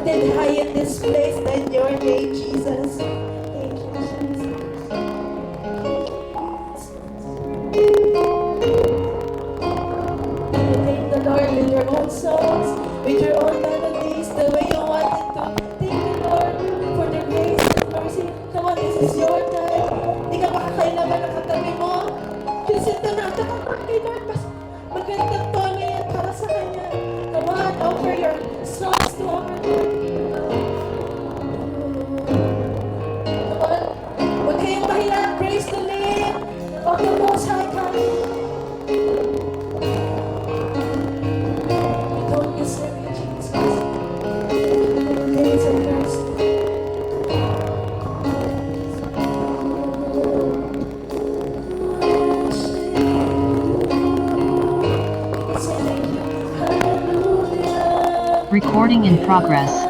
exalted high in this place than your name, Jesus. Thank you, Jesus. Thank the Lord with your own songs, with your own melodies, the way you want it to. Thank the Lord for the grace and mercy. Come on, this is your time. Hindi ka makakailangan ng katabi mo. Kasi ito na, nakapag kay Lord. Mas magandang tono yan para sa Kanya. Come on, offer your songs to our Lord. Come on, huwag kayong mahiya. Praise the name of the Most High God. Don't deserve you, Jesus. Days of mercy. Recording in progress.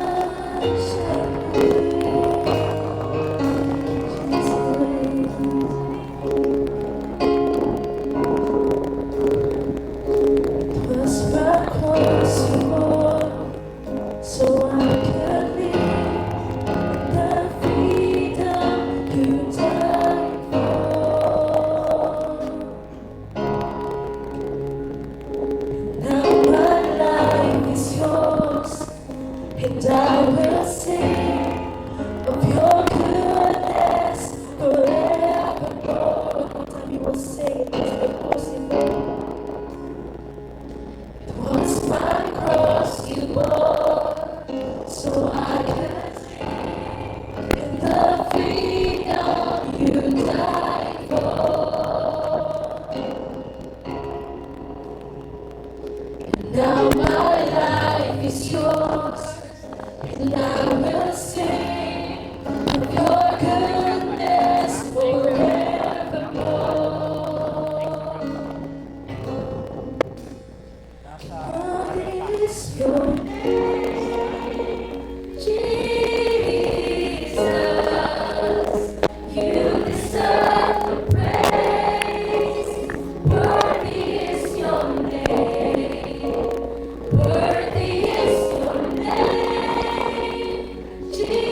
And I will sing of your goodness forevermore. One time you will say it as the possible. It was my cross you bore, so I could sing in the freedom you died for. And now my life is yours. And I will sing of your goodness forevermore. What is your name, Jesus? You deserve the praise. Worthy is your name. Worthy is your name. Jesus,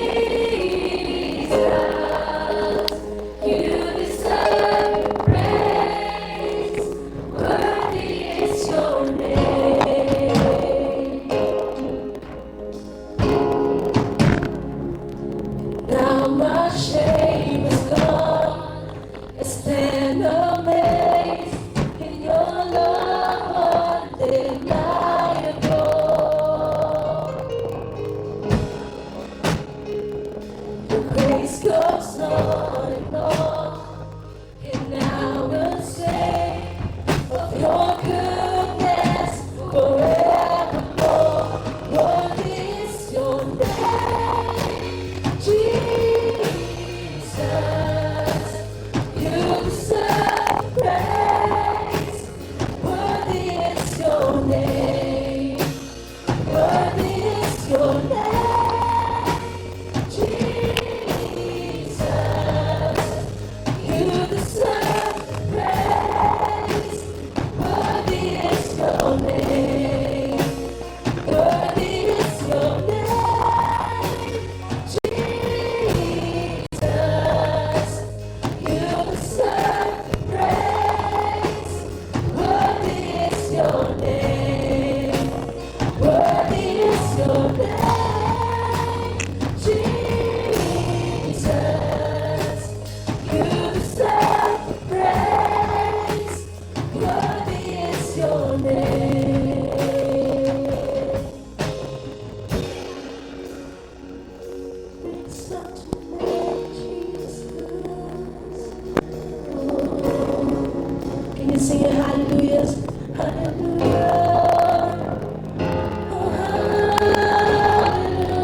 you deserve praise. Worthy is your name. Now my shame is gone. I stand amazed in your love undeniable. Your grace goes on, and I will sing of your goodness forevermore. What is your name, Jesus? You deserve praise. Worthy is your name. Worthy is your name, Jesus. You deserve praise. Worthy is your name. Worthy is your name, Jesus. You deserve praise. Worthy is your name. Worthy is your name, Jesus. You deserve praise. Worthy is your name. It's such a name, Jesus. Can you sing it? Hallelujah. Hallelujah. Oh, hallelujah.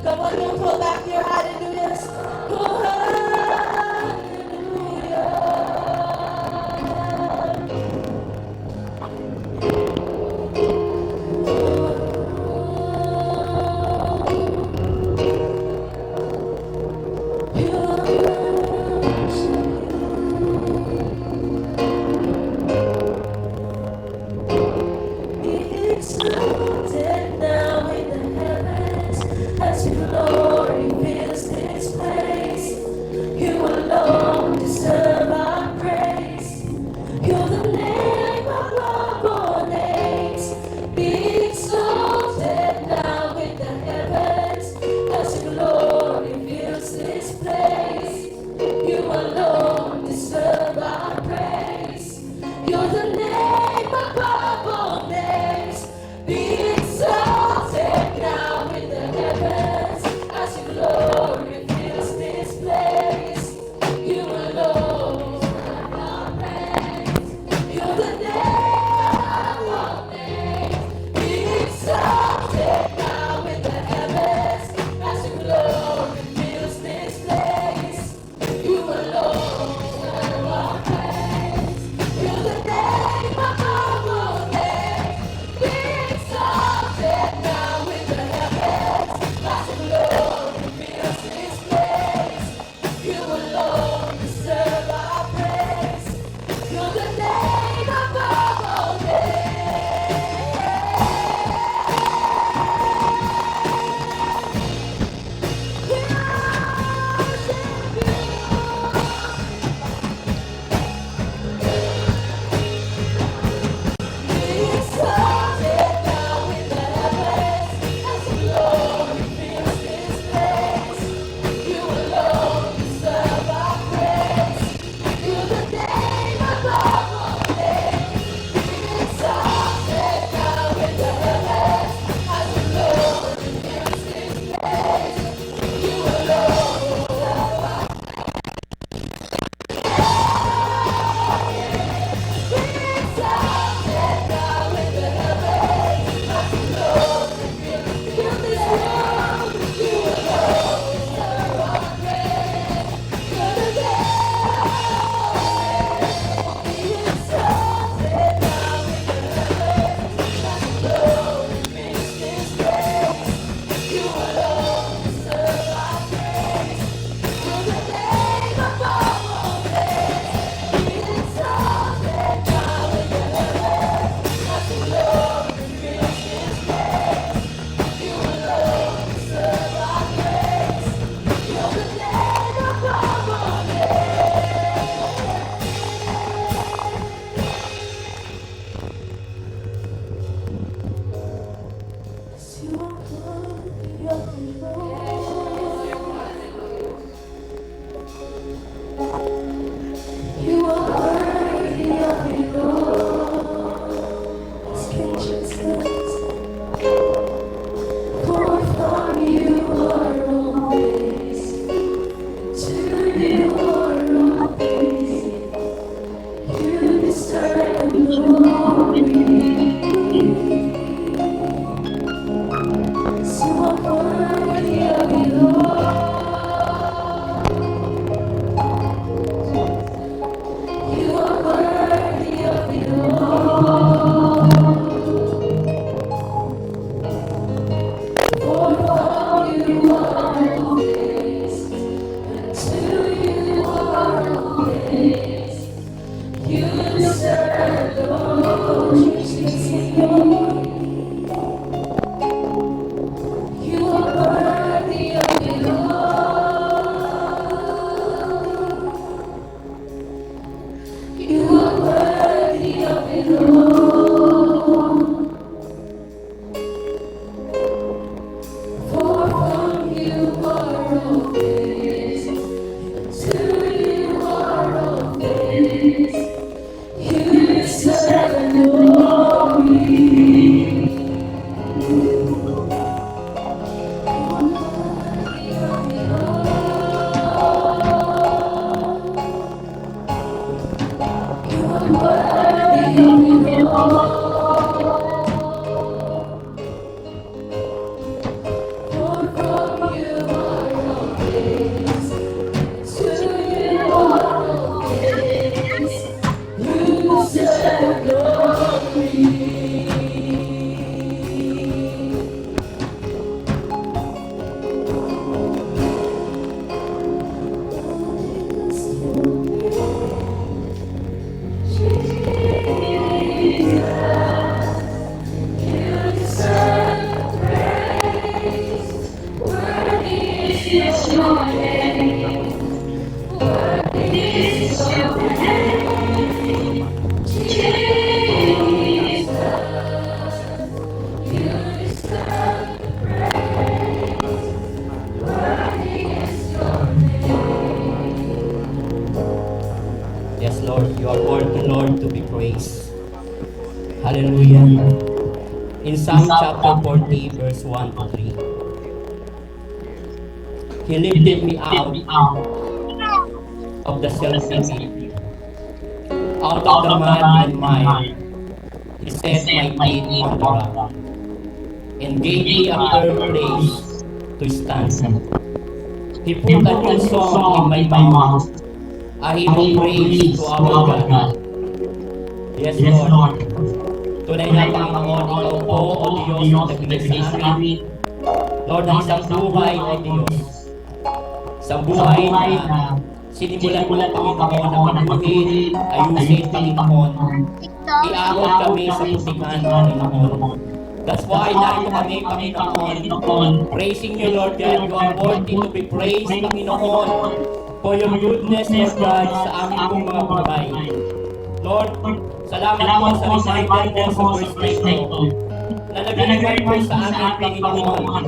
Come on, don't pull back your hallelujahs. Oh, hallelujah. Yes, Lord, you are worthy, Lord, to be praised. Hallelujah. In Psalm chapter 40, verse 1 to 3. He lifted me out of the self-pity, out of the mud and mire. He set my feet on the rock, and gave me a firm place to stand. He put a new song in my mouth, a hymn of praise to our God. Yes, Lord. Tunay na, Panginoon, Ikaw po, O Diyos, ang nagbigay sa amin. Lord, ng isang buhay, O Diyos. Sa buhay na sinimulan mo lang, Panginoon, na panuhin, ayusin, Panginoon. Iakot kami sa pusingan, Panginoon. That's why narito kami, Panginoon, praising you, Lord God. You are worthy to be praised, Panginoon, for your goodness, Lord God, sa aming pong mga buhay. Lord, salamat po sa reminder mo sa verse na ito, na nag-remind po sa amin, Panginoon,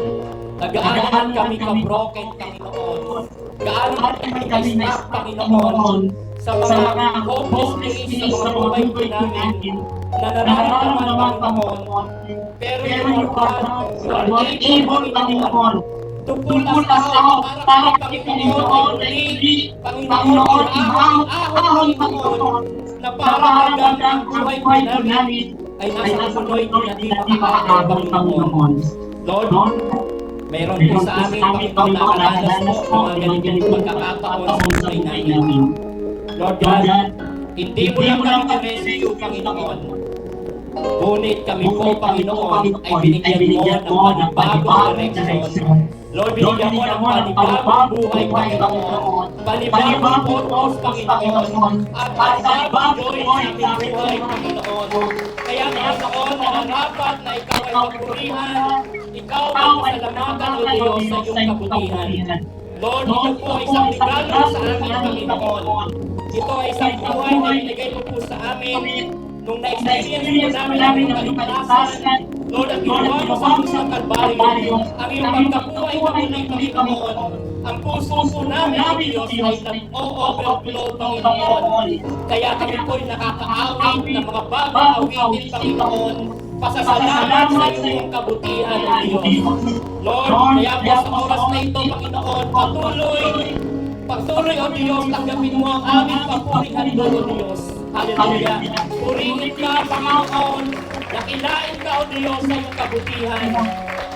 na gaano kami ka-broken, Panginoon, gaano kami ka-stuck, Panginoon, sa mga hopeless place, sa mga buhay po namin, na nararamdaman, Panginoon, pero you are able, Panginoon, to pull us out para Panginoon ay muli, Panginoon, ahon, Panginoon, na para hanggang ang buhay po namin ay nasa tuloy na di makakaya, Panginoon. Lord, meron po sa amin, Panginoon, nakaranas po ng mga ganitong pagkakataon sa buhay namin. Lord God, hindi mo lang kami na-rescue, Panginoon. Ngunit kami po, Panginoon, ay binigyan mo ng panibagong direksyon. Lord, binigyan mo ng panibagong buhay, Panginoon. Panibagong purpose, Panginoon. At panibagong joy sa aming buhay, Panginoon. Kaya Panginoon, nararapat na ikaw ay papurihan. Ikaw ang pasalamatan, O Diyos, sa iyong kabutihan. Lord, ito po ay isang regalo sa amin, Panginoon. Ito ay isang buhay na binigay mo po sa amin. Nung na-experience mo namin ang kaligtasan, Lord, ang ginawa mo sa pusang Kalbaryo, ang iyong pagkabuhay na muling, Panginoon, ang puso po namin, O Diyos, ay nag-o-overflow, Panginoon. Kaya kami po'y nakakaawit ng mga bagong awitin, Panginoon, pasasalamat sa iyong kabutihan, O Diyos. Lord, kaya po sa oras na ito, Panginoon, patuloy, O Diyos, tanggapin mo ang aming papurihan doon, O Diyos. Hallelujah. Purihin ka, Panginoon. Nakilain ka, O Diyos, sa iyong kabutihan.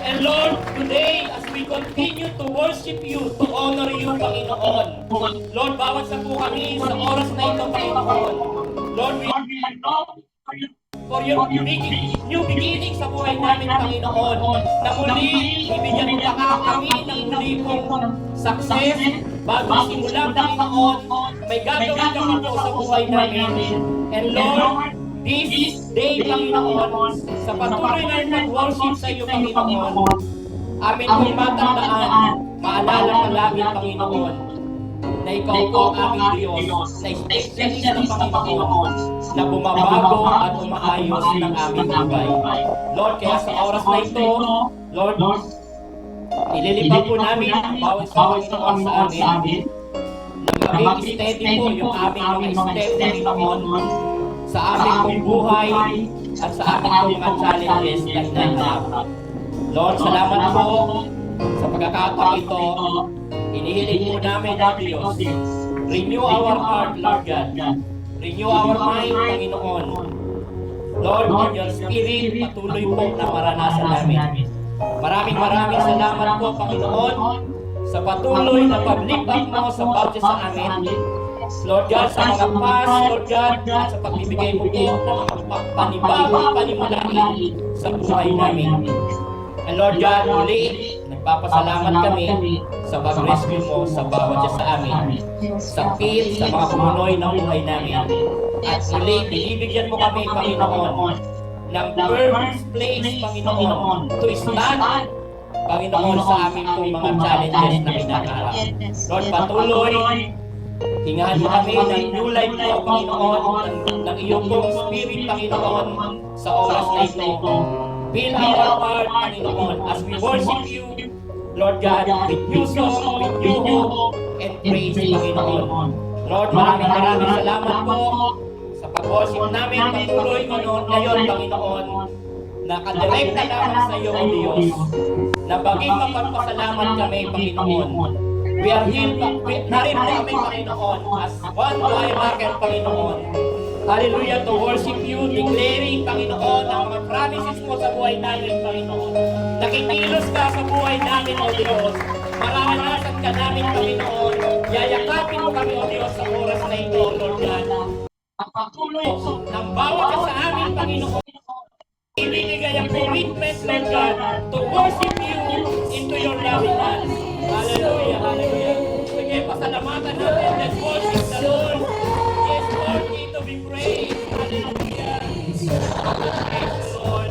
And Lord, today, as we continue to worship you, to honor you, Panginoon. Lord, bawat sa po kami sa oras na ito, Panginoon. Lord, we for your new beginning sa buhay namin, Panginoon. Na muli, ibigyan mo pa kami ng muli pong success bago simulan, Panginoon. May gagawin kami po sa buhay namin. And Lord, this day, Panginoon, sa patuloy na mag-worship sa iyo, Panginoon, amin kong matandaan, maalala ka lagi, Panginoon, na ikaw po ang aming Diyos, na specialist ng Panginoon, na bumabago at umaayos ng aming buhay. Lord, kaya sa oras na ito, Lord, ililibang po namin ang bawat sa Panginoon sa amin, na maging steady po yung aming mga step, Panginoon, sa aming pong buhay at sa aming pong mga challenges na hinaharap. Lord, salamat po sa pagkakataon ito. Inihiling po namin na Diyos. Renew our heart, Lord God. Renew our mind, Panginoon. Lord, with your Spirit, patuloy po na maranasan namin. Maraming salamat po, Panginoon, sa patuloy na pag-lift up mo sa bawat sa amin. Lord God, sa mga past, Lord God, at sa pagbibigay mo po ng mga panibagong panimulain sa buhay namin. And Lord God, muli, Nagpapasalamat kami sa pag-rescue mo sa bawat isa sa amin, sa pit, sa mga pumunoy ng buhay namin. At muli, binibigyan mo kami, Panginoon, ng first place, Panginoon, to stand, Panginoon, sa aming pong mga challenges na kinakaharap. Lord, patuloy, hingahan mo kami ng new life mo, Panginoon, ng iyong pong spirit, Panginoon, sa oras na ito. Fill our heart, Panginoon, as we worship you, Lord God, with new song, with new hope, and praise, Panginoon. Lord, maraming salamat po sa pag-worship namin patuloy ngayon, Panginoon, nakadirekta lamang sa iyo, O Diyos, na baging mapagpasalamat kami, Panginoon. We are here, narito kami, Panginoon, as one choir maker, Panginoon. Hallelujah, to worship you, declaring, Panginoon, ang mga promises mo sa buhay namin, Panginoon. Nakikilos ka sa buhay namin, O Diyos. Maranasan ka namin, Panginoon. Yayakapin mo kami, O Diyos, sa oras na ito, Lord God. Ang patuloy ng bawat sa amin, Panginoon. Ibinigay ang commitment, Lord God, to worship you into your loving hands. Hallelujah, hallelujah. Sige, pasalamatan natin. Let's worship the Lord. Yes, worthy to be praised. Hallelujah. Praise the Lord.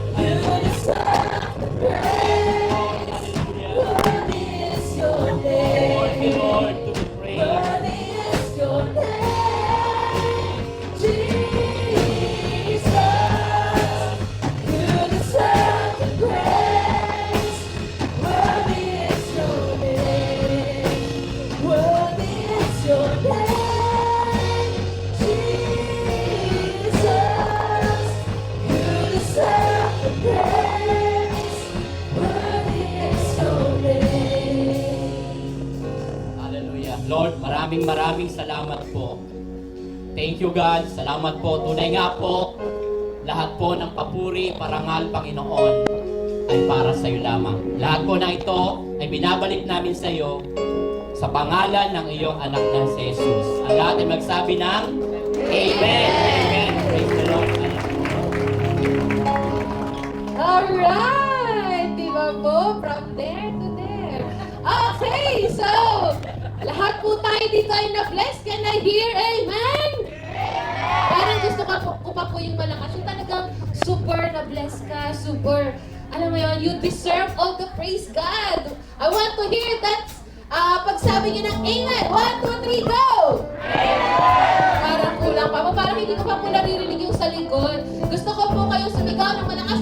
Worthy, Lord, to be praised. Hallelujah. Lord, maraming salamat po. Thank you, God. Salamat po. Tunay nga po, lahat po ng papuri, parangal, Panginoon, ay para sa iyo lamang. Lahat po na ito ay binabalik namin sa iyo sa pangalan ng iyong anak na si Jesus. Ang lahat ay magsabi ng Amen. Amen. Praise the Lord. Alright! Diba po? From there to there. Okay, so, lahat po tayo dito ay na-bless. Can I hear amen? Parang gusto ko pa po yung malakas. Yung talagang super na-bless ka, super, alam mo yun, you deserve all the praise, God. I want to hear that pagsabi niyo ng amen. 1, 2, 3, go! Parang kulang pa. Parang hindi ko pa po naririnig yung sa likod. Gusto ko po kayo sumigaw ng malakas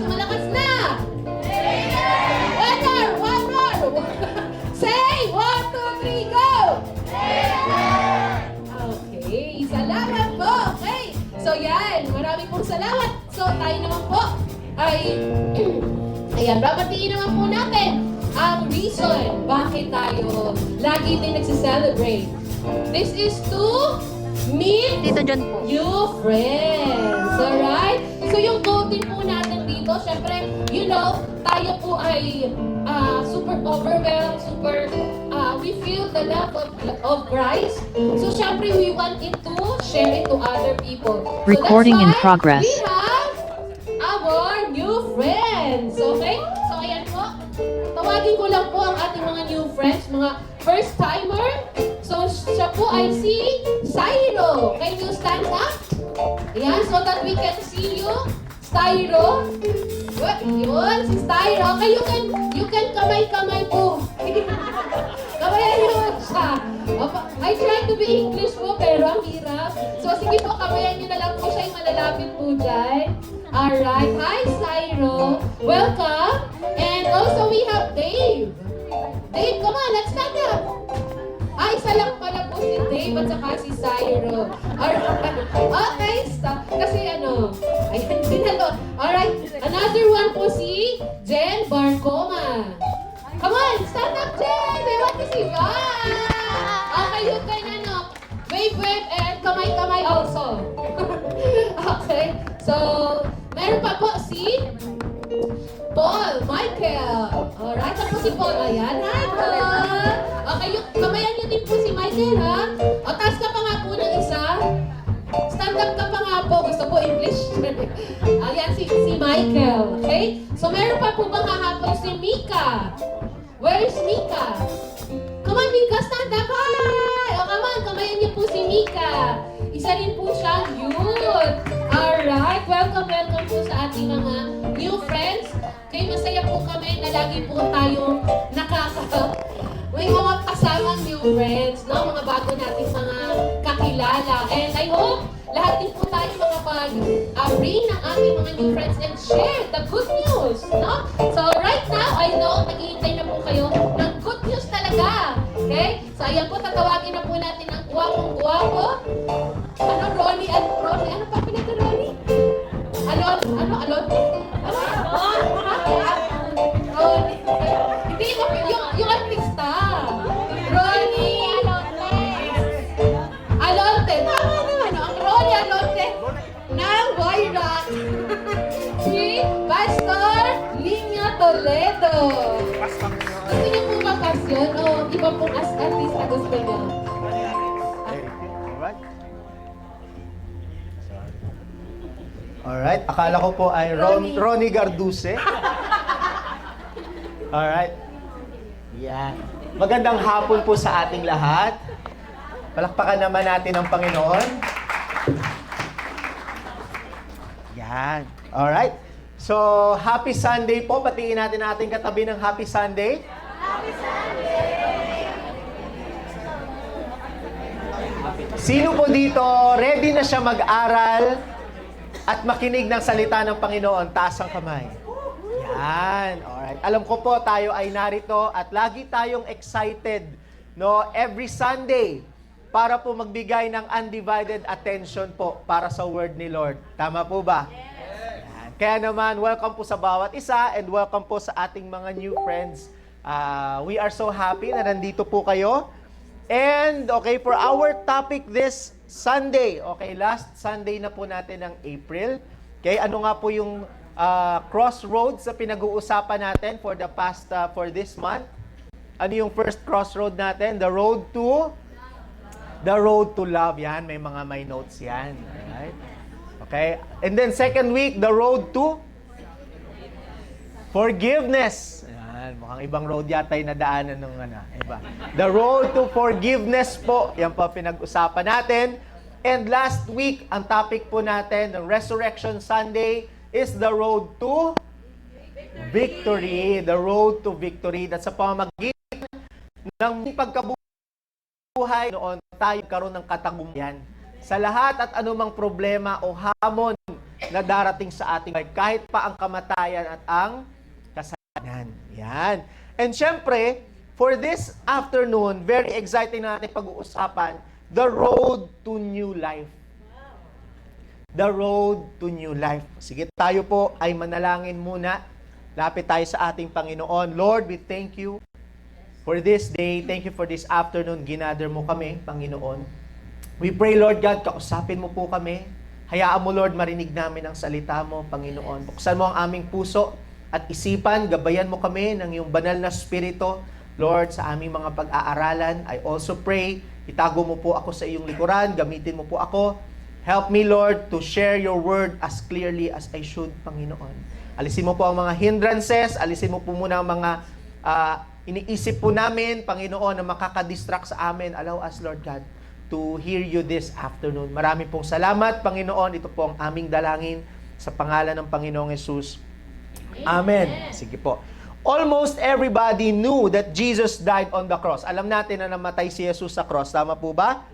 na. One more. Say, 1, 2, 3, go! Okay, salamat po. Okay, so yan, maraming pong salamat. So tayo naman po ay, ayan, babatiin naman po natin ang reason bakit tayo lagi din nagsiselebrate. This is to meet Tito John po. new friends. Alright? So yung goal din po natin dito, syempre, you know, tayo po ay super overwhelmed, we feel the love of Christ. So syempre, we want it to share it to other people. Recording so in that's why progress. we have our new friends. Okay? So ayan po. Tawagin ko lang po ang ating mga new friends, mga first-timer. So siya po ay si Cyro. Can you stand up? Ayan, so that we can see you. Cyro. What? Yun, si Cyro. Okay, you can kamay-kamay po. Kamayan niyo siya. I try to be English po, pero ang hirap. So sige po, kamayan niyo na lang po siya, yung malalapit po dyan. Alright, hi Cyro. Welcome. And also we have Dave. Dave, come on, let's stand up. Isa lang pala po si Dave at saka si Cyro. Alright. Okay, stop. Kasi ayan, dinalo. Alright, another one po si Jen Barcoma. Come on, stand up, Jen! We want to see you. Okay, you can wave, and kamay-kamay also. Okay, so, meron pa po si Paul Michael. Alright, saan po si Paul? Ayan, hi Paul! Okay, kamayan niyo din po si Michael, ha? O, taas ka pa nga po ng isa. Stand up ka pa nga po. Gusto po English. Ayan, si Michael. Okay? So, meron pa po bang hahapon si Mika? Where is Mika? Come on, Mika, stand up! Hi! O, come on, kamayan niyo po si Mika. Isa rin po siyang youth. Alright, welcome po sa ating mga new friends. Kaya masaya po kami na lagi po tayong may mga kasamang new friends, no? Mga bago nating mga kakilala. And I hope lahat din po tayo makapag-bring ng aming mga new friends and share the good news, no? So right now, I know, naghihintay na po kayo ng good news talaga. Okay? So ayan po, tatawagin na po natin ang guwapong-guwapo. Ano, Ronnie? Ano pa pinito, Ronnie? Alonte? Ronnie. Hindi, yung artista. Ronnie Alonte. Tama naman, ang Ronnie Alonte ng Wayrock. Si Pastor Linya Toledo. Gusto niyo po ba pasyon o iba pong artista gusto niyo? Alright, akala ko po ay Ronnie Garduce. Alright. Yan. Magandang hapon po sa ating lahat. Palakpakan naman natin ang Panginoon. Yan. Alright. So, Happy Sunday po. Batiin natin ating katabi ng Happy Sunday. Happy Sunday! Sino po dito ready na siya mag-aral at makinig ng salita ng Panginoon? Taas ang kamay. Yan. Alright. Alam ko po tayo ay narito at lagi tayong excited, no, every Sunday para po magbigay ng undivided attention po para sa word ni Lord. Tama po ba? Yan. Kaya naman, welcome po sa bawat isa and welcome po sa ating mga new friends. We are so happy na nandito po kayo. And okay, for our topic this Sunday, okay, last Sunday na po natin ng April. Okay, ano nga po yung crossroads sa pinag-uusapan natin for this month? Ano yung first crossroad natin? The road to love. Yan, may notes yan. Alright? Okay, and then second week, the road to forgiveness. Yan, mukhang ibang road yata yung nadaanan ng iba. The road to forgiveness po. Yan po pinag-usapan natin. And last week, ang topic po natin, the Resurrection Sunday, is the road to victory. The road to victory. That's sa pamamagitan ng pagkabuhay noon tayo karoon ng katagumpayan sa lahat at anumang problema o hamon na darating sa ating buhay, kahit pa ang kamatayan at ang kasalanan. Yan. And syempre, for this afternoon, very exciting na natin pag-uusapan, the road to new life. The road to new life. Sige, tayo po ay manalangin muna. Lapit tayo sa ating Panginoon. Lord, we thank you for this day. Thank you for this afternoon. Ginather mo kami, Panginoon. We pray, Lord God, kausapin mo po kami. Hayaan mo, Lord, marinig namin ang salita mo, Panginoon. Buksan mo ang aming puso at isipan, gabayan mo kami ng iyong banal na spirito, Lord, sa aming mga pag-aaralan. I also pray, itago mo po ako sa iyong likuran, gamitin mo po ako. Help me, Lord, to share your word as clearly as I should, Panginoon. Alisin mo po ang mga hindrances, alisin mo po muna ang mga iniisip po namin, Panginoon, na makakadistract sa amin. Allow us, Lord God, to hear you this afternoon. Marami pong salamat, Panginoon. Ito po ang aming dalangin sa pangalan ng Panginoong Jesus. Amen. Sige po. Almost everybody knew that Jesus died on the cross. Alam natin na namatay si Jesus sa cross. Tama po ba?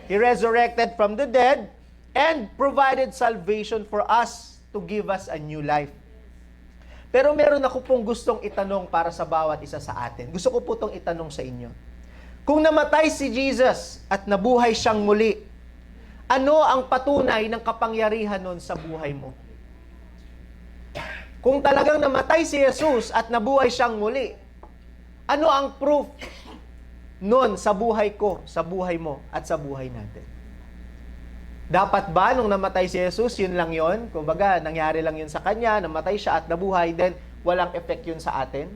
He resurrected from the dead and provided salvation for us to give us a new life. Pero meron ako pong gustong itanong para sa bawat isa sa atin. Gusto ko po itong itanong sa inyo. Kung namatay si Jesus at nabuhay siyang muli, ano ang patunay ng kapangyarihan nun sa buhay mo? Kung talagang namatay si Jesus at nabuhay siyang muli, ano ang proof nun sa buhay ko, sa buhay mo, at sa buhay natin? Dapat ba nung namatay si Jesus, yun lang yun? Kumbaga, nangyari lang yun sa kanya, namatay siya at nabuhay, then walang effect yun sa atin?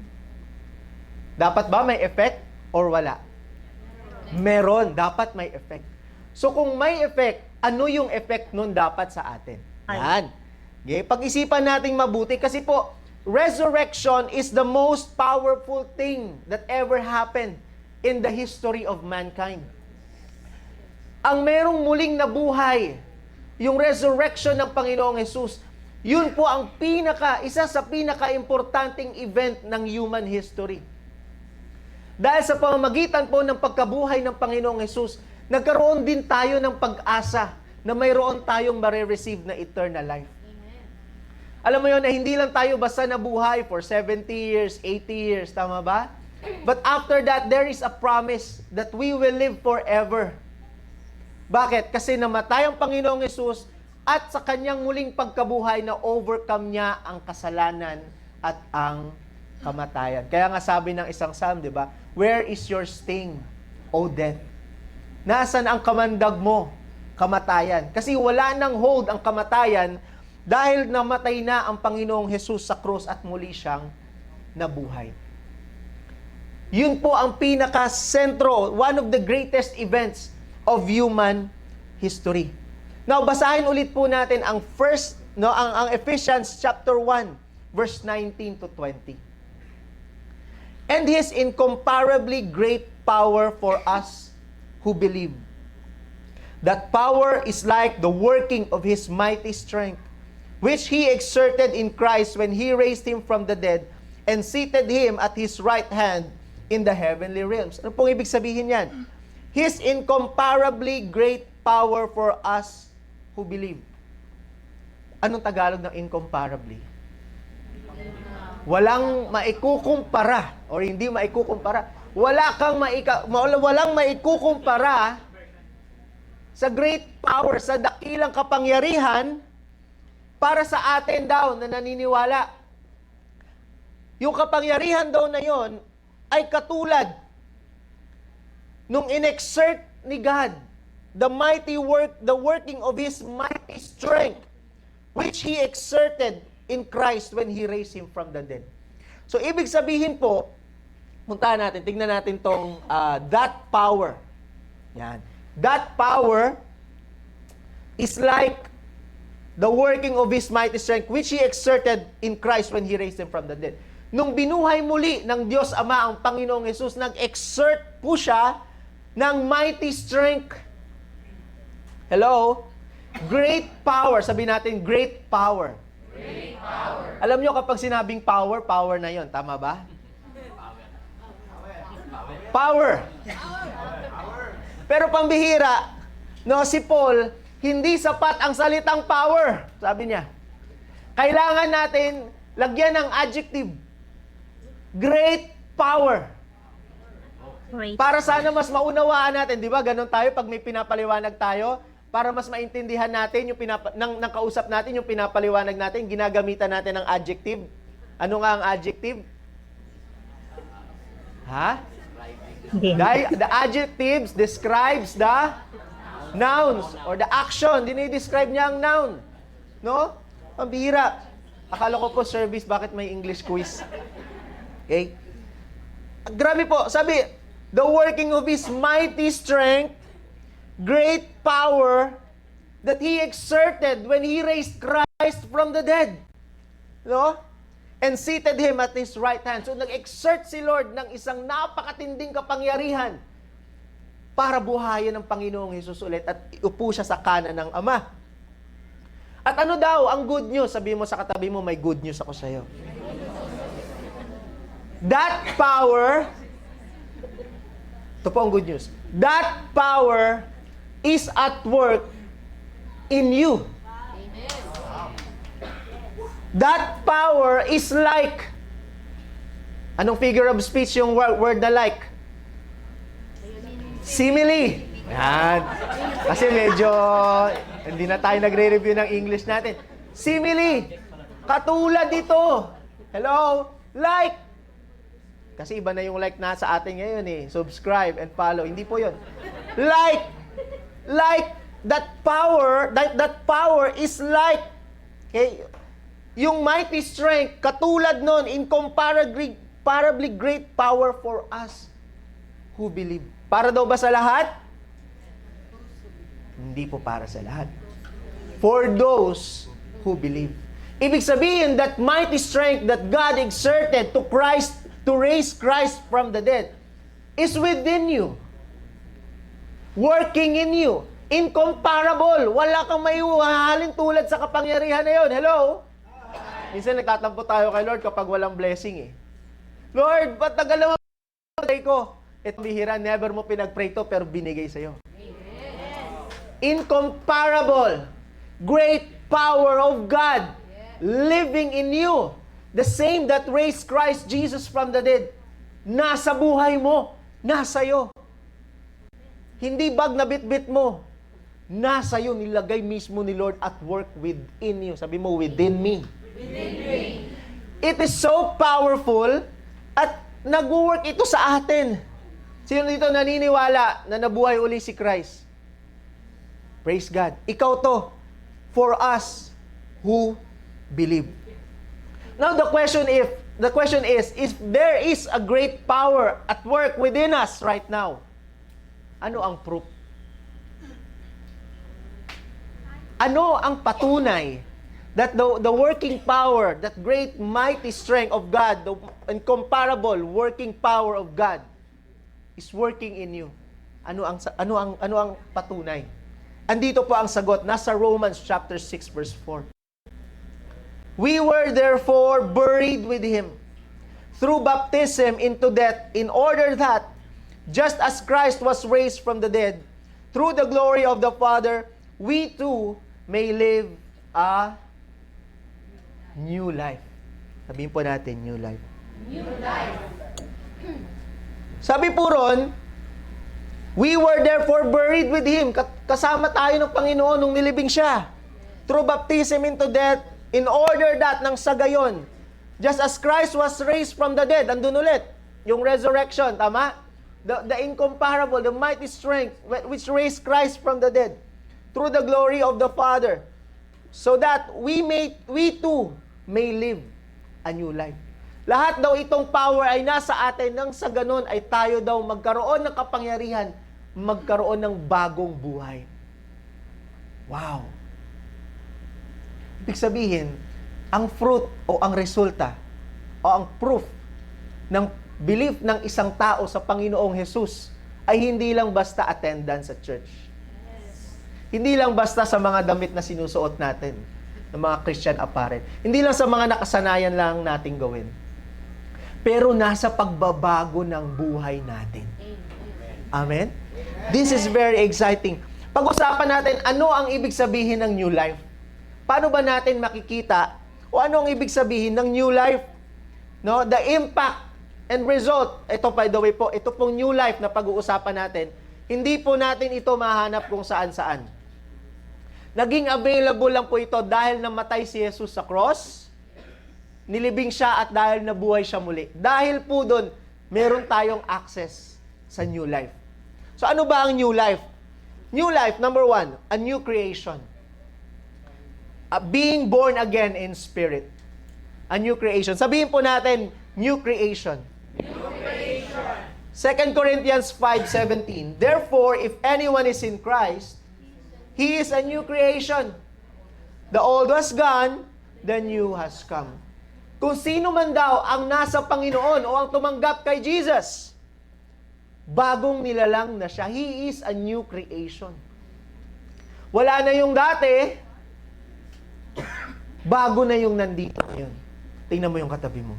Dapat ba may effect or wala? Meron, dapat may effect. So kung may effect, ano yung effect nun dapat sa atin? Yan. Okay, pag-isipan nating mabuti kasi po, resurrection is the most powerful thing that ever happened in the history of mankind. Ang merong muling nabuhay, yung resurrection ng Panginoong Jesus, yun po ang isa sa pinaka-importanting event ng human history. Dahil sa pamamagitan po ng pagkabuhay ng Panginoong Jesus, nagkaroon din tayo ng pag-asa na mayroon tayong marireceive na eternal life. Alam mo yun, na hindi lang tayo basta nabuhay for 70 years, 80 years, tama ba? But after that, there is a promise that we will live forever. Bakit? Kasi namatay ang Panginoong Hesus at sa kanyang muling pagkabuhay na overcome niya ang kasalanan at ang kamatayan. Kaya nga sabi ng isang psalm, di ba? Where is your sting, O death? Nasaan ang kamandag mo, kamatayan? Kasi wala nang hold ang kamatayan dahil namatay na ang Panginoong Hesus sa krus at muli siyang nabuhay. Yun po ang pinaka-sentro, one of the greatest events of human history. Now, basahin ulit po natin ang ang Ephesians chapter 1, verse 19 to 20. And His incomparably great power for us who believe. That power is like the working of His mighty strength, which He exerted in Christ when He raised Him from the dead and seated Him at His right hand in the heavenly realms. Ano pong ibig sabihin yan? His incomparably great power for us who believe. Anong Tagalog ng incomparably? Walang maikukumpara or hindi maikukumpara. Walang maikukumpara sa great power, sa dakilang kapangyarihan para sa atin daw na naniniwala. Yung kapangyarihan daw na yon ay katulad nung inexert ni God the working of His mighty strength, which He exerted in Christ when He raised Him from the dead. So, ibig sabihin po, tignan natin tong that power. Yan. That power is like the working of His mighty strength, which He exerted in Christ when He raised Him from the dead. Nung binuhay muli ng Diyos Ama ang Panginoong Hesus, nag-exert po siya ng mighty strength. Hello? Great power. Sabi natin, great power. Great power. Alam nyo kapag sinabing power, power na yon, tama ba? Power. Pero pambihira, no, si Paul, hindi sapat ang salitang power, sabi niya. Kailangan natin lagyan ng adjective. Great power. Great. Para sana mas maunawaan natin, di ba? Ganon tayo pag may pinapaliwanag tayo, para mas maintindihan natin yung ng kausap natin, yung pinapaliwanag natin, ginagamitan natin ng adjective. Ano nga ang adjective? Ha? The adjectives describes the nouns or the action. Dinidescribe niya ang noun. No? Ang bihira. Akala ko po service, bakit may English quiz? Okay? Grabe po. Sabi, the working of His mighty strength, great power that He exerted when He raised Christ from the dead. No? And seated Him at His right hand. So, nag-exert si Lord ng isang napakatinding kapangyarihan para buhayin ng Panginoong Hesus ulit at iupo siya sa kanan ng Ama. At ano daw ang good news? Sabi mo sa katabi mo, may good news ako sa'yo. That power, ito po ang good news. That power is at work in you. That power is like, anong figure of speech yung word na like? Simile. Yan. Kasi medyo, hindi na tayo nagre-review ng English natin. Simile. Katulad dito. Hello? Like. Kasi iba na yung like na sa atin ngayon eh. Subscribe and follow. Hindi po yun. Like that power is like, okay, yung mighty strength, katulad nun, incomparably great power for us who believe. Para daw ba sa lahat? Hindi po para sa lahat. For those who believe. Ibig sabihin, that mighty strength that God exerted to raise Christ from the dead is within you. Working in you. Incomparable. Wala kang maiuhahalin tulad sa kapangyarihan na yun. Hello? Minsan nagtatampo tayo kay Lord kapag walang blessing eh. Lord, ba't tagal naman pray ko? Ito bihira, never mo pinag-pray to pero binigay sa'yo. Incomparable. Great power of God living in you. The same that raised Christ Jesus from the dead. Nasa buhay mo. Nasa iyo. Hindi bag na bit-bit mo. Nasa iyo. Nilagay mismo ni Lord at work within you. Sabi mo, within me. Within me. It is so powerful at nag-work ito sa atin. Sino dito naniniwala na nabuhay uli si Christ? Praise God. Ikaw to. For us who believe. Now the question is, if there is a great power at work within us right now, ano ang proof? Ano ang patunay that the working power, that great mighty strength of God, the incomparable working power of God is working in you? Ano ang patunay? Andito po ang sagot, nasa Romans chapter 6 verse 4. We were therefore buried with Him through baptism into death, in order that, just as Christ was raised from the dead, through the glory of the Father, we too may live a new life. Sabihin po natin, new life. New life. Sabi po ron, we were therefore buried with Him. Kasama tayo ng Panginoon nung nilibing Siya. Through baptism into death, in order that, nang sa gayon, just as Christ was raised from the dead, andun ulit, yung resurrection, tama? The incomparable, the mighty strength, which raised Christ from the dead, through the glory of the Father, so that we too may live a new life. Lahat daw itong power ay nasa atin, nang sa ganon ay tayo daw magkaroon ng kapangyarihan, magkaroon ng bagong buhay. Wow! Ibig sabihin, ang fruit o ang resulta o ang proof ng belief ng isang tao sa Panginoong Jesus ay hindi lang basta attendance sa church. Hindi lang basta sa mga damit na sinusuot natin, ng mga Christian apparel. Hindi lang sa mga nakasanayan lang nating gawin. Pero nasa pagbabago ng buhay natin. Amen? This is very exciting. Pag-usapan natin, ano ang ibig sabihin ng new life? Paano ba natin makikita o ano ang ibig sabihin ng new life? No, the impact and result. Ito, by the way po, ito pong new life na pag-uusapan natin, hindi po natin ito mahanap kung saan-saan. Naging available lang po ito dahil namatay si Jesus sa cross, nilibing Siya at dahil nabuhay Siya muli. Dahil po doon, meron tayong access sa new life. So ano ba ang new life? New life, number 1, a new creation. Being born again in spirit. A new creation. Sabihin po natin, new creation. New creation. 2 Corinthians 5:17. Therefore, if anyone is in Christ, he is a new creation. The old was gone, the new has come. Kung sino man daw ang nasa Panginoon o ang tumanggap kay Jesus, bagong nilalang na siya. He is a new creation. Wala na yung dati, bago na yung nandito ngayon. Tingnan mo yung katabi mo.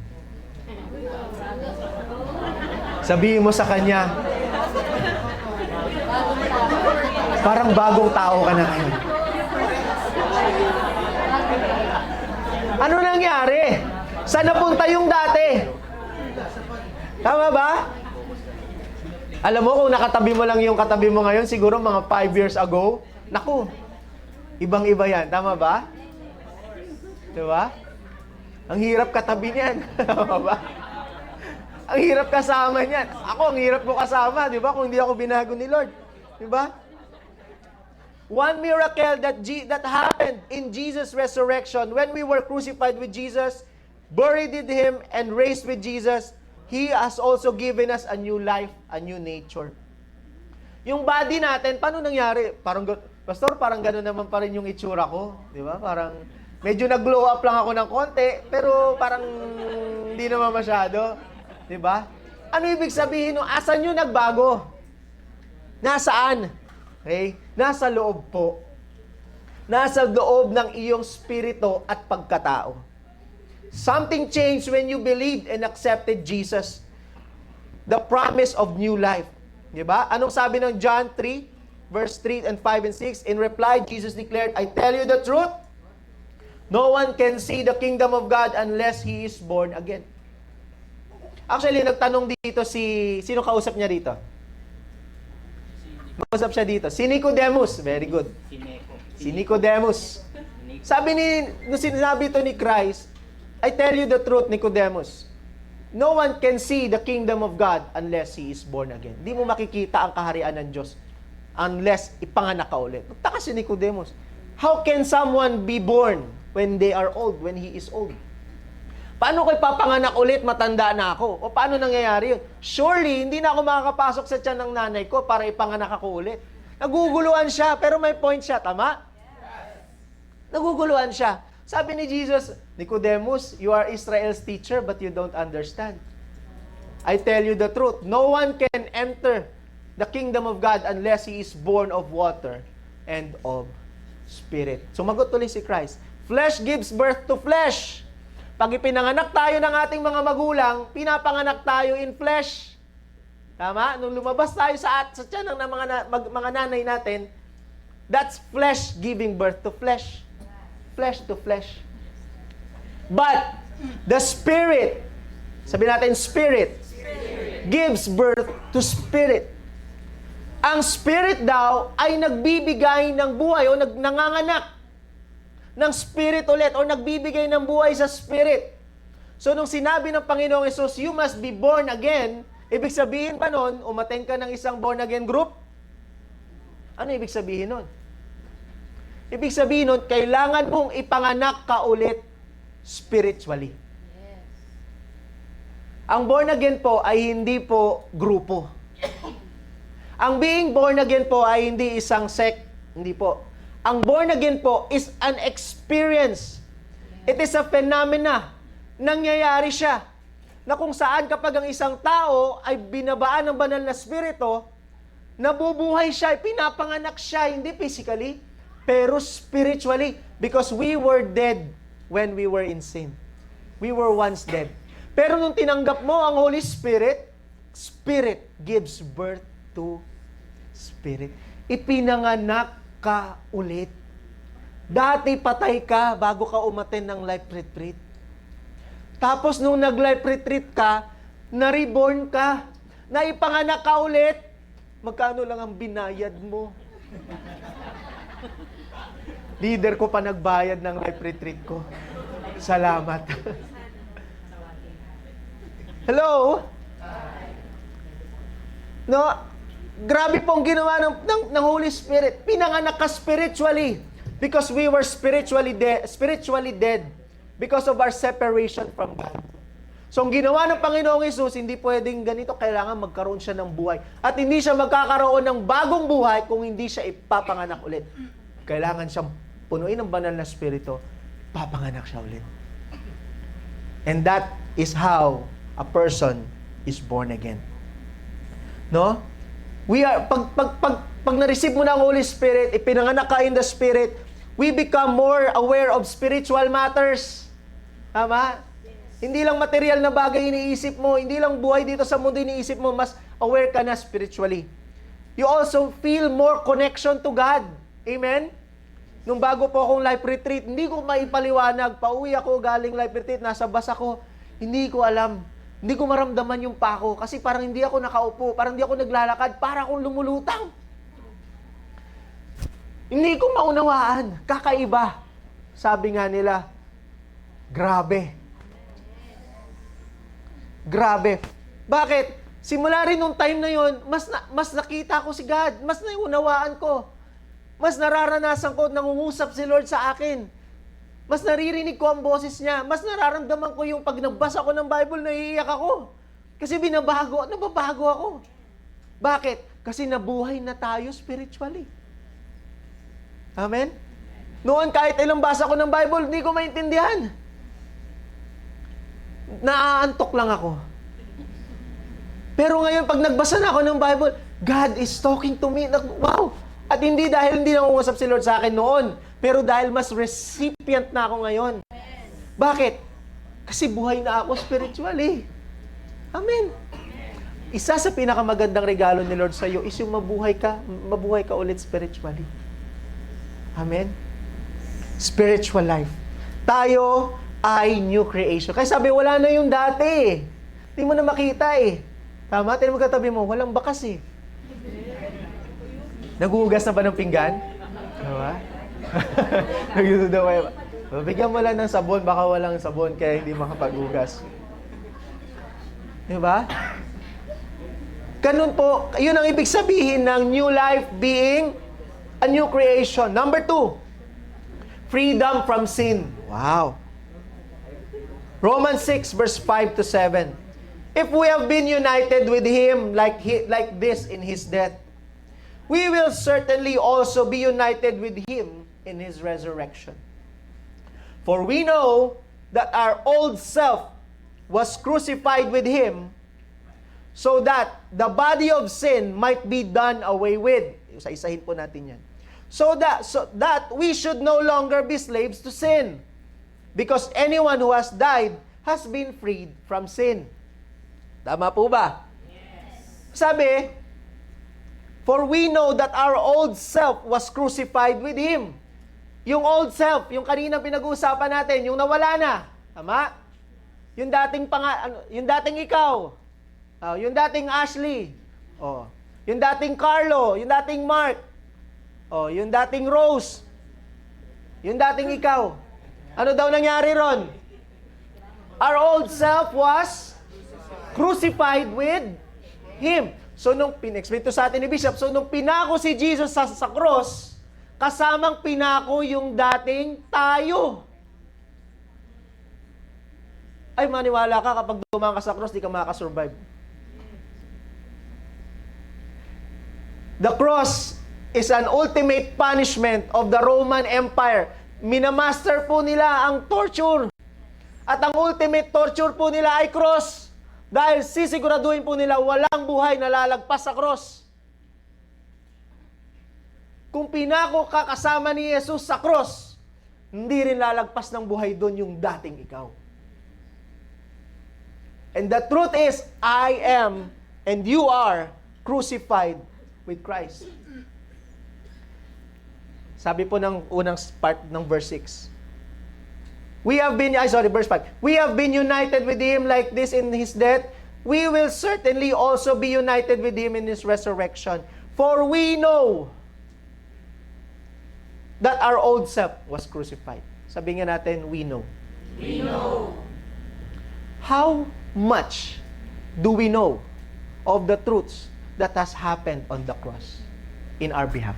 Sabihin mo sa kanya, parang bagong tao ka na ngayon. Ano nangyari? Saan napunta yung dati? Tama ba? Alam mo, kung nakatabi mo lang yung katabi mo ngayon, siguro mga 5 years ago, naku, ibang-iba yan. Tama ba? Diba? Ang hirap katabi niyan. Tama ba? Ang hirap kasama niyan. Ako, ang hirap ko kasama, di ba? Kung hindi ako binago ni Lord. Di ba? One miracle that happened in Jesus' resurrection, when we were crucified with Jesus, buried with Him, and raised with Jesus, He has also given us a new life, a new nature. Yung body natin, paano nangyari? Pastor, parang gano'n naman pa rin yung itsura ko. Di ba? Parang Medyo nag-glow up lang ako ng konti, pero parang hindi naman masyado. 'Di ba? Ano ibig sabihin nung asan yung nagbago? Nasaan? Okay? Nasa loob po. Nasa loob ng iyong spirito at pagkatao. Something changed when you believed and accepted Jesus. The promise of new life. Diba? Anong sabi ng John 3, verse 3 and 5 and 6? In reply, Jesus declared, I tell you the truth, no one can see the kingdom of God unless he is born again. Actually, nagtanong dito sino kausap niya dito? Kausap siya dito. Si Nicodemus. Very good. Si Nicodemus. Sabi nung sinabi ito ni Christ, I tell you the truth, Nicodemus. No one can see the kingdom of God unless he is born again. Hindi mo makikita ang kaharian ng Diyos unless ipanganak ka ulit. Nagtaka si Nicodemus. How can someone be born when they are old, when he is old? Paano ko ipapanganak ulit, matanda na ako? O paano nangyayari yun? Surely, hindi na ako makakapasok sa tiyan ng nanay ko para ipanganak ako ulit. Naguguluhan siya, pero may point siya. Tama? Naguguluhan siya. Sabi ni Jesus, Nicodemus, you are Israel's teacher, but you don't understand. I tell you the truth. No one can enter the kingdom of God unless he is born of water and of spirit. Sumagot tuloy si Christ. Flesh gives birth to flesh. Pag ipinanganak tayo ng ating mga magulang, pinapanganak tayo in flesh. Tama? Nung lumabas tayo sa tiyan ng mga nanay natin, that's flesh giving birth to flesh. Flesh to flesh. But the Spirit, sabi natin Spirit, gives birth to Spirit. Ang Spirit daw ay nagbibigay ng buhay o nanganganak ng Spirit ulit o nagbibigay ng buhay sa Spirit. So nung sinabi ng Panginoong Hesus, you must be born again, ibig sabihin pa nun, umattend ka ng isang born again group? Ano ibig sabihin nun? Ibig sabihin nun, kailangan mong ipanganak ka ulit spiritually. Yes. Ang born again po ay hindi po grupo. Ang being born again po ay hindi isang sect. Hindi po. Ang born again po is an experience. It is a phenomena. Nangyayari siya. Na kung saan kapag ang isang tao ay binabaan ng banal na spirito, nabubuhay siya, pinapanganak siya, hindi physically, pero spiritually, because we were dead when we were in sin. We were once dead. Pero nung tinanggap mo ang Holy Spirit, Spirit gives birth to Spirit. Ipinanganak ka ulit. Dati patay ka bago ka umattend ng life retreat. Tapos nung nag-life retreat ka, na-reborn ka, naipanganak ka ulit, magkano lang ang binayad mo? Leader ko pa nagbayad ng life retreat ko. Salamat. Hello? No? Grabe pong ginawa ng Holy Spirit. Pinanganak ka spiritually because we were spiritually dead because of our separation from God. So, ang ginawa ng Panginoong Hesus, hindi pwedeng ganito, kailangan magkaroon siya ng buhay. At hindi siya magkakaroon ng bagong buhay kung hindi siya ipapanganak ulit. Kailangan siyang punuin ng banal na spirito, papanganak siya ulit. And that is how a person is born again. No? We are, pag na-receive mo na ang Holy Spirit, ipinanganak ka in the Spirit, we become more aware of spiritual matters. Tama? Hindi lang material na bagay iniisip mo, hindi lang buhay dito sa mundo iniisip mo, mas aware ka na spiritually. You also feel more connection to God. Amen? Nung bago po akong life retreat, hindi ko maipaliwanag. Pauwi ako galing life retreat, nasa bus ako. Hindi ko alam. Hindi ko maramdaman yung pako. Kasi parang hindi ako nakaupo. Parang hindi ako naglalakad. Para akong lumulutang. Hindi ko maunawaan. Kakaiba. Sabi nga nila, grabe. Grabe. Bakit? Simula rin nung time na yon, mas nakita ko si God. Mas naunawaan ko. Mas nararanasan ko, nangungusap si Lord sa akin. Mas naririnig ko ang boses niya. Mas nararamdaman ko yung pag nagbasa ko ng Bible, naiiyak ako. Kasi nababago ako. Bakit? Kasi nabuhay na tayo spiritually. Amen? Noon kahit ilang basa ko ng Bible, hindi ko maintindihan. Naaantok lang ako. Pero ngayon, pag nagbasa na ako ng Bible, God is talking to me. Wow! At hindi dahil hindi nangungusap si Lord sa akin noon, pero dahil mas recipient na ako ngayon. Bakit? Kasi buhay na ako spiritually. Amen. Isa sa pinakamagandang regalo ni Lord sa iyo is yung mabuhay ka ulit spiritually. Amen. Spiritual life. Tayo ay new creation. Kaya sabi, wala na yung dati eh. Hindi mo na makita eh. Tama? Tignan mo katabi mo, walang bakas eh. Naghuhugas na ba ng pinggan? Diba? Naghuhugas na. Bigyan mo lang ng sabon, baka walang sabon kaya hindi makapaghugas. Diba? Ganun po, yun ang ibig sabihin ng new life being a new creation. Number 2, freedom from sin. Wow. Romans 6 verse 5 to 7. If we have been united with Him like this in His death, we will certainly also be united with Him in His resurrection. For we know that our old self was crucified with Him so that the body of sin might be done away with. Isa-isahin po natin yan. So that we should no longer be slaves to sin. Because anyone who has died has been freed from sin. Tama po ba? Yes. Sabi, for we know that our old self was crucified with Him. Yung old self, yung kanina pinag-uusapan natin, yung nawala na. Tama? Yung dating ikaw. Yung dating Ashley. Yung dating Carlo, yung dating Mark. Yung dating Rose. Yung dating ikaw. Ano daw nangyari ron? Our old self was crucified with Him. So, nung pinexplain to sa atin ni Bishop, so nung pinako si Jesus sa cross, kasamang pinako yung dating tayo. Ay, maniwala ka, kapag dumaan ka sa cross, di ka makakasurvive. The cross is an ultimate punishment of the Roman Empire. Minamaster po nila ang torture. At ang ultimate torture po nila ay cross. Dahil sisiguraduhin po nila walang buhay na lalagpas sa cross. Kung pinako ka kasama ni Jesus sa cross, hindi rin lalagpas ng buhay doon yung dating ikaw. And the truth is, I am and you are crucified with Christ. Sabi po ng unang part ng verse 6. Verse 5. We have been united with Him like this in His death. We will certainly also be united with Him in His resurrection. For we know that our old self was crucified. Sabi nga natin, we know. We know. How much do we know of the truths that has happened on the cross in our behalf?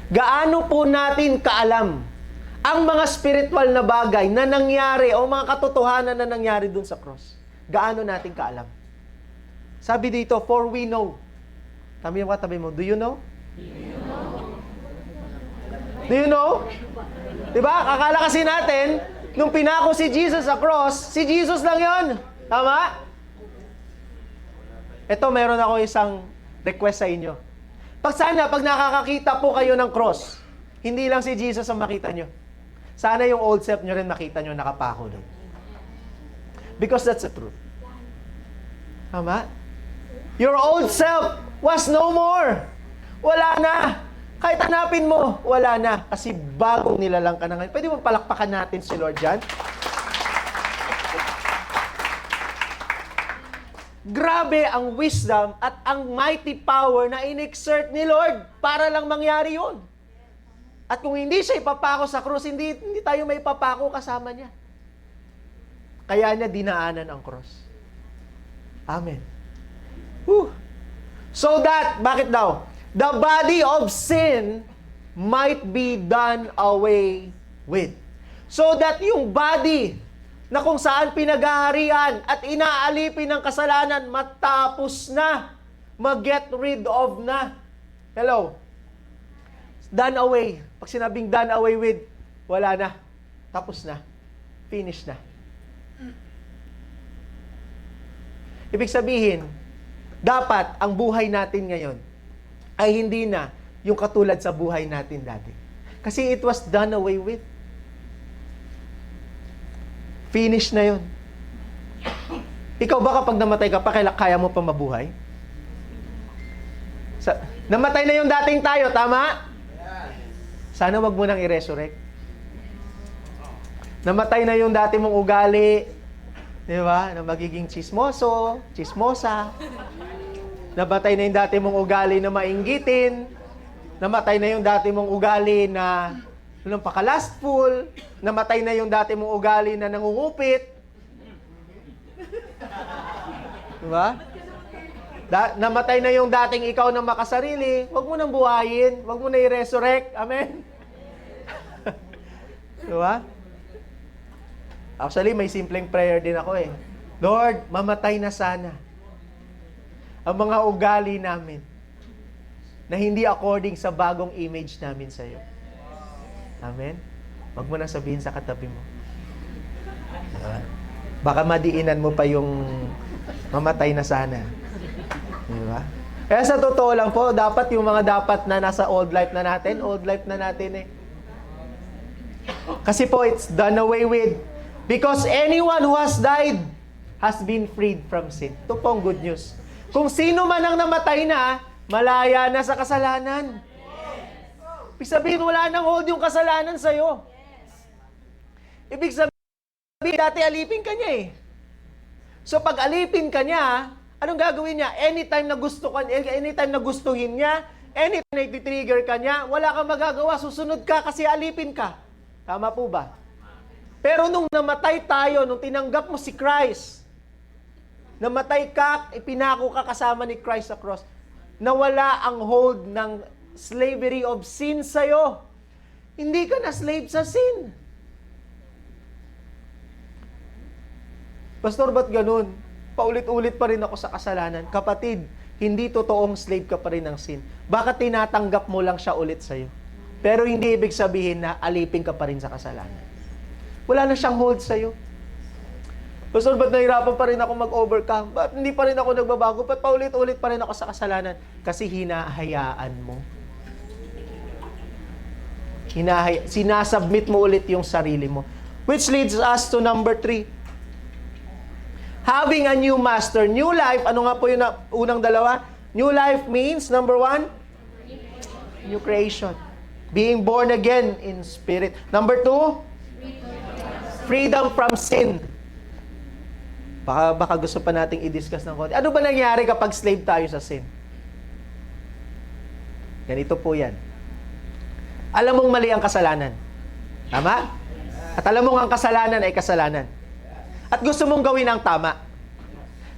Gaano po natin kaalam ang mga spiritual na bagay na nangyari o mga katotohanan na nangyari dun sa cross? Gaano natin kaalam? Sabi dito, for we know. Tabi mo, do you know? Do you know? Diba? Akala kasi natin, nung pinako si Jesus sa cross, si Jesus lang yon. Tama? Ito, meron ako isang request sa inyo. Pag nakakakita po kayo ng cross, hindi lang si Jesus ang makita nyo. Sana yung old self nyo rin makita nyo nakapako doon. Because that's the truth. Tama? Your old self was no more. Wala na. Kahit hanapin mo, wala na. Kasi bagong nilalang ka na ngayon. Pwede mo palakpakan natin si Lord dyan? Grabe ang wisdom at ang mighty power na in-exert ni Lord para lang mangyari yun. At kung hindi siya ipapako sa krus, hindi tayo may ipapako kasama niya. Kaya niya dinaanan ang cross. Amen. Whew. So that, bakit daw? The body of sin might be done away with. So that yung body na kung saan pinaghaharian at inaalipin ng kasalanan, matapos na, mag-get rid of na. Hello? Done away. Pag sinabing done away with, wala na. Tapos na. Finish na. Ibig sabihin, dapat ang buhay natin ngayon ay hindi na yung katulad sa buhay natin dati. Kasi it was done away with. Finish na yun. Ikaw ba kapag namatay ka pa, kaya mo pa mabuhay? Namatay na yung dating tayo, tama? Sana wag mo nang i-resurrect. Namatay na yung dati mong ugali, di ba? Na magiging chismoso, chismosa. Namatay na yung dati mong ugali na mainggitin. Namatay na yung dati mong ugali na pakalastful. Namatay na yung dati mong ugali na nangungupit. Diba? Namatay na yung dating ikaw na makasarili. Huwag mo nang buhayin. Huwag mo na i-resurrect. Amen? Diba? Actually, may simpleng prayer din ako eh. Lord, mamatay na sana ang mga ugali namin na hindi according sa bagong image namin sa iyo. Amen? Huwag mo na sabihin sa katabi mo. Baka madiinan mo pa yung mamatay na sana. Diba? Kaya sa totoo lang po, dapat yung mga dapat na nasa old life na natin eh. Kasi po, it's done away with. Because anyone who has died has been freed from sin. Ito po ang good news. Kung sino man ang namatay na, malaya na sa kasalanan. Ibig sabihin, wala nang hold yung kasalanan sa'yo. Ibig sabihin, dati alipin ka niya eh. So pag alipin ka niya, anong gagawin niya? Anytime na gustuhin niya, anytime na i-trigger ka niya, wala kang magagawa, susunod ka kasi alipin ka. Tama po ba? Pero nung namatay tayo, nung tinanggap mo si Christ, namatay ka, ipinako ka kasama ni Christ sa cross, nawala ang hold ng slavery of sin sa'yo. Hindi ka na slave sa sin. Pastor, ba't ganun? Paulit-ulit pa rin ako sa kasalanan. Kapatid, hindi totoong slave ka pa rin ng sin. Baka tinatanggap mo lang siya ulit sa'yo. Pero hindi ibig sabihin na alipin ka pa rin sa kasalanan. Wala na siyang hold sa'yo. Pastor, ba't nahirapan pa rin ako mag-overcome? Ba't hindi pa rin ako nagbabago? Ba't paulit-ulit pa rin ako sa kasalanan? Kasi hinahayaan mo. Sinasubmit mo ulit yung sarili mo. Which leads us to number 3. Having a new master. New life, ano nga po yung unang dalawa? New life means, number 1, new creation. Being born again in spirit. Number 2, freedom from sin. Baka gusto pa nating i-discuss ng konti. Ano ba nangyari kapag slave tayo sa sin? Ganito po yan. Alam mong mali ang kasalanan. Tama? At alam mong ang kasalanan ay kasalanan. At gusto mong gawin ang tama.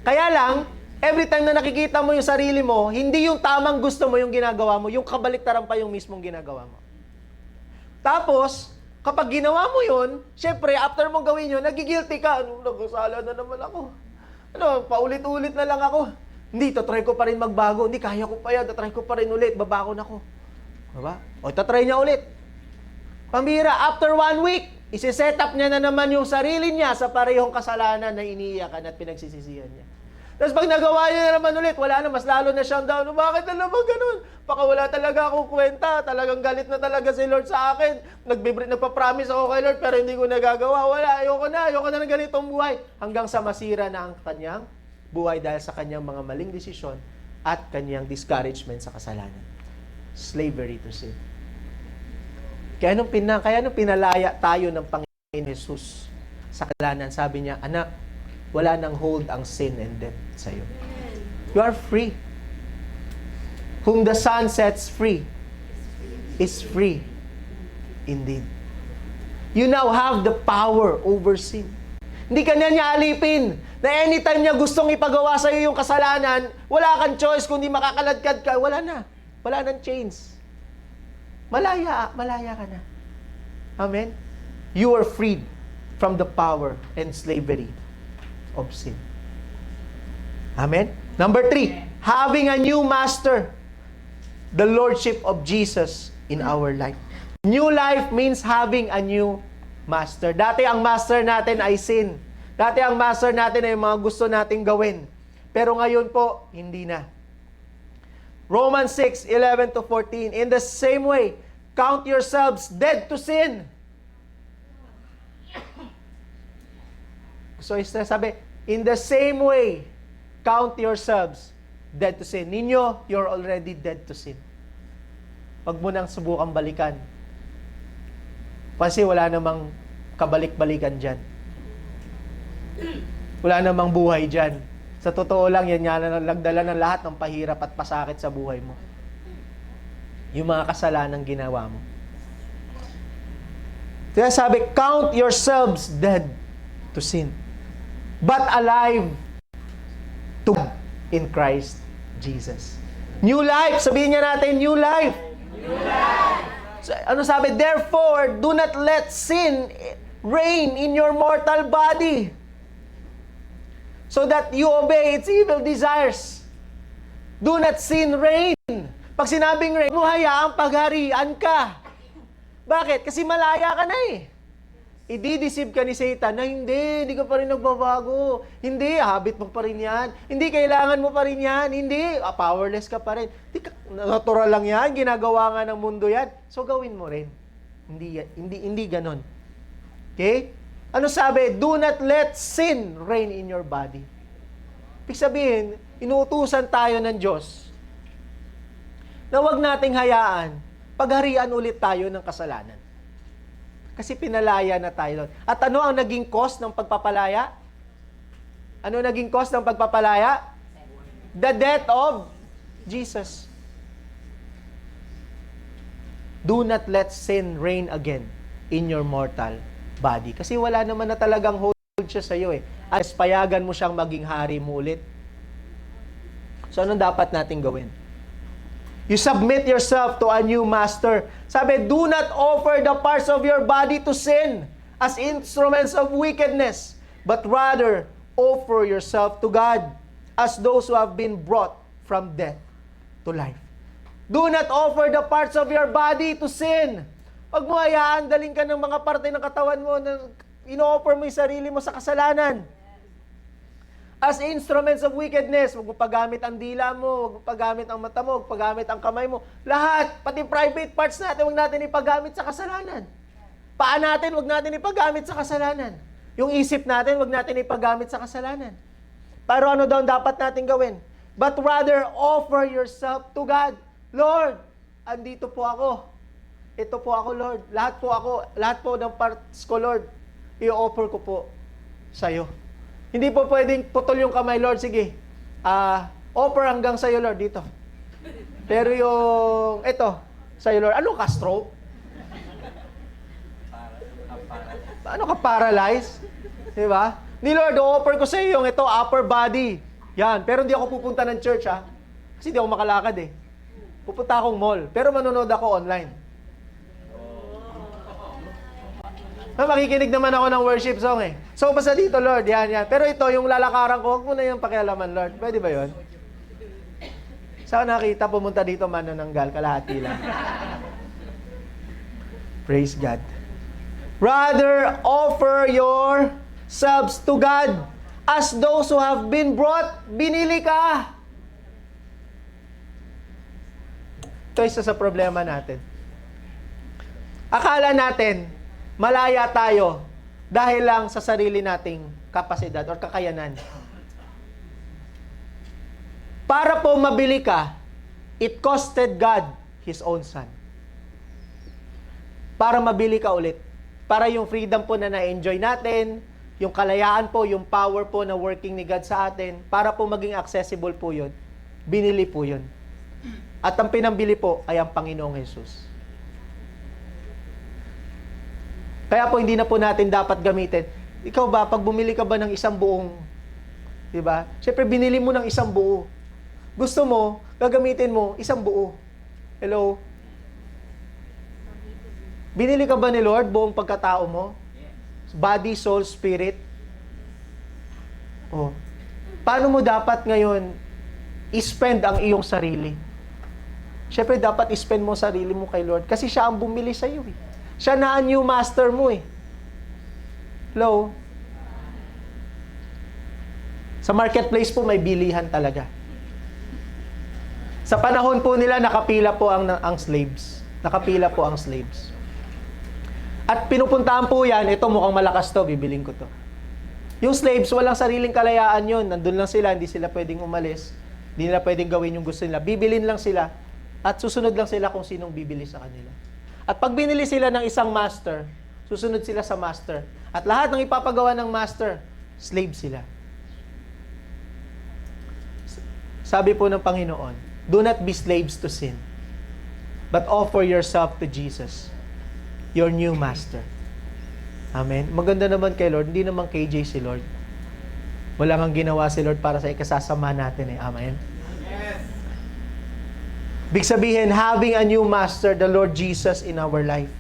Kaya lang, every time na nakikita mo yung sarili mo, hindi yung tamang gusto mo yung ginagawa mo, yung kabaliktaran pa yung mismong ginagawa mo. Tapos, kapag ginawa mo yun, syempre, after mong gawin yun, nagigilty ka. Ano, nagkasala na naman ako. Ano, paulit-ulit na lang ako. Hindi, tatry ko pa rin magbago. Hindi, kaya ko pa yan. Tatry ko pa rin ulit. Babago na ako. Diba? O, tatry niya ulit. Pambira, after 1 week, isi-set up niya na naman yung sarili niya sa parehong kasalanan na iniiyakan at pinagsisisihan niya. Tapos pag nagawa niya na naman ulit, wala na, mas lalo na siyang down. Bakit na naman ganun? Baka wala talaga akong kwenta. Talagang galit na talaga si Lord sa akin. Nagpa-promise ako kay Lord pero hindi ko nagagawa. Wala, ayoko na ng ganitong buhay. Hanggang sa masira na ang kanyang buhay dahil sa kanyang mga maling desisyon at kanyang discouragement sa kasalanan. Slavery to sin. Kaya nung pinalaya tayo ng Panginoon Jesus sa kasalanan, sabi niya, anak, wala nang hold ang sin and death sa'yo. You are free. Whom the Son sets free is free indeed. You now have the power over sin. Hindi ka niya alipin na anytime niya gustong ipagawa sa'yo yung kasalanan, wala kang choice kundi makakaladkad ka. Wala na. Wala nang chains. Malaya ka na. Amen? You are freed from the power and slavery of sin. Amen? Number 3, having a new master. The Lordship of Jesus in our life. New life means having a new master. Dati ang master natin ay sin. Dati ang master natin ay mga gusto nating gawin. Pero ngayon po, hindi na. Romans 6:11-14, in the same way, count yourselves dead to sin. So, sabi, in the same way, count yourselves dead to sin. Ninyo, you're already dead to sin. Huwag mo nang subukang balikan. Kasi wala namang kabalik-balikan dyan. Wala namang buhay dyan. Sa totoo lang, yan nga na nagdala ng lahat ng pahirap at pasakit sa buhay mo. Yung mga kasalanang ginawa mo. Kaya sabi, count yourselves dead to sin, but alive to God in Christ Jesus. New life. Sabihin niya natin, new life. New life. So, ano sabi? Therefore, do not let sin reign in your mortal body, so that you obey its evil desires. Do not sin reign. Pag sinabing reign, mo hayaang pagharian ka. Bakit? Kasi malaya ka na eh. I-deceive ka ni Satan na hindi ka pa rin nagbabago. Hindi, habit mo pa rin yan. Hindi, kailangan mo pa rin yan. Hindi, powerless ka pa rin. Natural lang yan, ginagawa nga ng mundo yan. So gawin mo rin. Hindi ganon. Okay? Ano sabi? Do not let sin reign in your body. Ibig sabihin, inuutusan tayo ng Diyos na huwag nating hayaan pagharian ulit tayo ng kasalanan. Kasi pinalaya na tayo doon. At ano ang naging cause ng pagpapalaya? Ano naging cause ng pagpapalaya? The death of Jesus. Do not let sin reign again in your mortal body. Kasi wala naman na talagang hold siya sa iyo eh. At payagan mo siyang maging hari mo ulit. So anong dapat natin gawin? You submit yourself to a new master. Sabi, do not offer the parts of your body to sin as instruments of wickedness, but rather offer yourself to God as those who have been brought from death to life. Do not offer the parts of your body to sin. Huwag mo hayaan, daling ka ng mga parte ng katawan mo na ino-offer mo yung sarili mo sa kasalanan. As instruments of wickedness, huwag mo paggamit ang dila mo, huwag mo paggamit ang mata mo, huwag paggamit ang kamay mo. Lahat, pati private parts natin, huwag natin ipagamit sa kasalanan. Paa natin, huwag natin ipagamit sa kasalanan. Yung isip natin, huwag natin ipagamit sa kasalanan. Pero ano daw dapat natin gawin? But rather, offer yourself to God. Lord, andito po ako. Ito po ako, Lord. Lahat po ng parts ko, Lord, i-offer ko po sa'yo. Hindi po pwedeng putol yung kamay, Lord. Sige, offer hanggang sa'yo, Lord, dito. Pero yung, ito, sa'yo, Lord. Ano ka, stroke? Ano ka, paralyzed? Diba? Ni Lord, offer ko sa'yo yung ito, upper body. Yan. Pero hindi ako pupunta ng church, ha? Kasi hindi ako makalakad, eh. Pupunta akong mall. Pero manonood ako online. Makikinig naman ako ng worship song eh. So, basta dito, Lord, yan. Pero ito, yung lalakaran ko, huwag mo na yung pakialaman, Lord. Pwede ba yun? Saan nakita, pumunta dito, manananggal, kalahati lang. Praise God. Rather, offer yourselves to God as those who have been brought. Binili ka. Ito isa sa problema natin. Akala natin, malaya tayo dahil lang sa sarili nating kapasidad or kakayanan. Para po mabili ka, it costed God His own Son. Para mabili ka ulit. Para yung freedom po na na-enjoy natin, yung kalayaan po, yung power po na working ni God sa atin, para po maging accessible po yun, binili po yun. At ang pinambili po ay ang Panginoong Jesus. Kaya po hindi na po natin dapat gamitin. Ikaw ba, pag bumili ka ba ng isang buong, di ba? Siyempre, binili mo ng isang buo. Gusto mo, gagamitin mo isang buo. Hello? Binili ka ba ni Lord buong pagkatao mo? Body, soul, spirit? Oh. Paano mo dapat ngayon i-spend ang iyong sarili? syempre dapat spend mo sarili mo kay Lord kasi siya ang bumili sa iyo. Siya na ang new master mo eh. Hello? Sa marketplace po may bilihan talaga. Sa panahon po nila nakapila po ang slaves. Nakapila po ang slaves. At pinupuntahan po yan, ito mukhang malakas to, bibiling ko to. Yung slaves, walang sariling kalayaan yun. Nandun lang sila, hindi sila pwedeng umalis. Hindi nila pwedeng gawin yung gusto nila. Bibilin lang sila at susunod lang sila kung sinong bibili sa kanila. At pag binili sila ng isang master, susunod sila sa master. At lahat ng ipapagawa ng master, slave sila. Sabi po ng Panginoon, do not be slaves to sin, but offer yourself to Jesus, your new master. Amen. Maganda naman kay Lord, hindi naman KJ si Lord. Wala kang ginawa si Lord para sa ikasasama natin eh. Amen. Big sabihin, having a new master, the Lord Jesus in our life.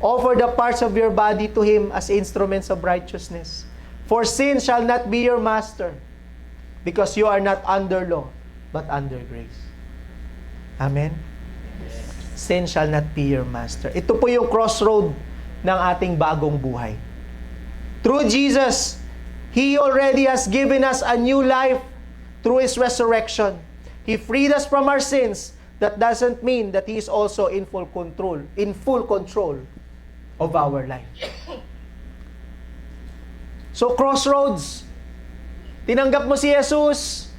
Offer the parts of your body to Him as instruments of righteousness. For sin shall not be your master, because you are not under law, but under grace. Amen? Sin shall not be your master. Ito po yung crossroad ng ating bagong buhay. Through Jesus, He already has given us a new life through His resurrection. He freed us from our sins. That doesn't mean that He is also in full control of our life. So, crossroads. Tinanggap mo si Jesus.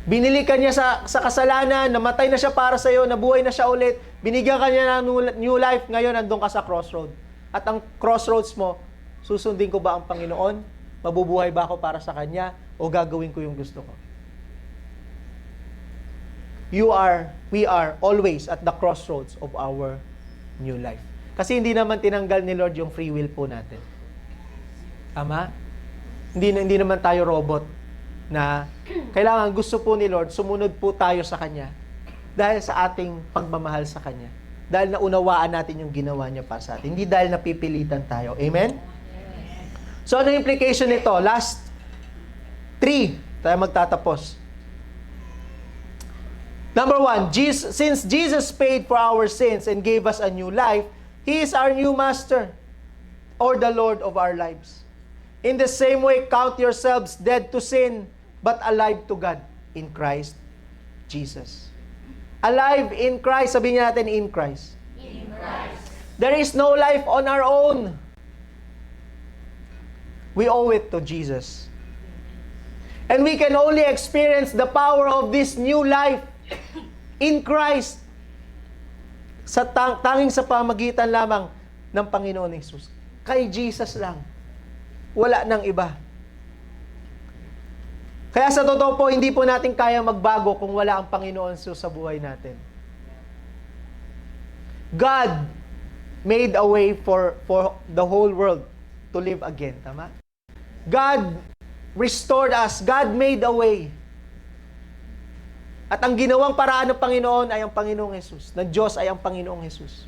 Binili ka niya sa kasalanan, namatay na siya para sa iyo, nabuhay na siya ulit, binigyan ka niya ng new life, ngayon nandun ka sa crossroad. At ang crossroads mo, susundin ko ba ang Panginoon? Mabubuhay ba ako para sa Kanya? O gagawin ko yung gusto ko? We are always at the crossroads of our new life. Kasi hindi naman tinanggal ni Lord yung free will po natin. Tama? Hindi naman tayo robot na kailangan gusto po ni Lord, sumunod po tayo sa Kanya dahil sa ating pagmamahal sa Kanya. Dahil naunawaan natin yung ginawa niya para sa atin. Hindi dahil napipilitan tayo. Amen? So, ano yung implication nito? Last 3. Tayo magtatapos. Number 1, since Jesus paid for our sins and gave us a new life, He is our new master or the Lord of our lives. In the same way, count yourselves dead to sin, but alive to God in Christ Jesus. Alive in Christ. Sabihin natin, in Christ. In Christ. There is no life on our own. We owe it to Jesus. And we can only experience the power of this new life in Christ sa tanging sa pamagitan lamang ng Panginoon Jesus. Kay Jesus lang. Wala nang iba. Kaya sa totoo po, hindi po natin kaya magbago kung wala ang Panginoon Jesus sa buhay natin. God made a way for the whole world to live again. Tama? God restored us. God made a way. At ang ginawang paraan ng Panginoon ay ang Panginoong Jesus. Ng Diyos ay ang Panginoong Jesus.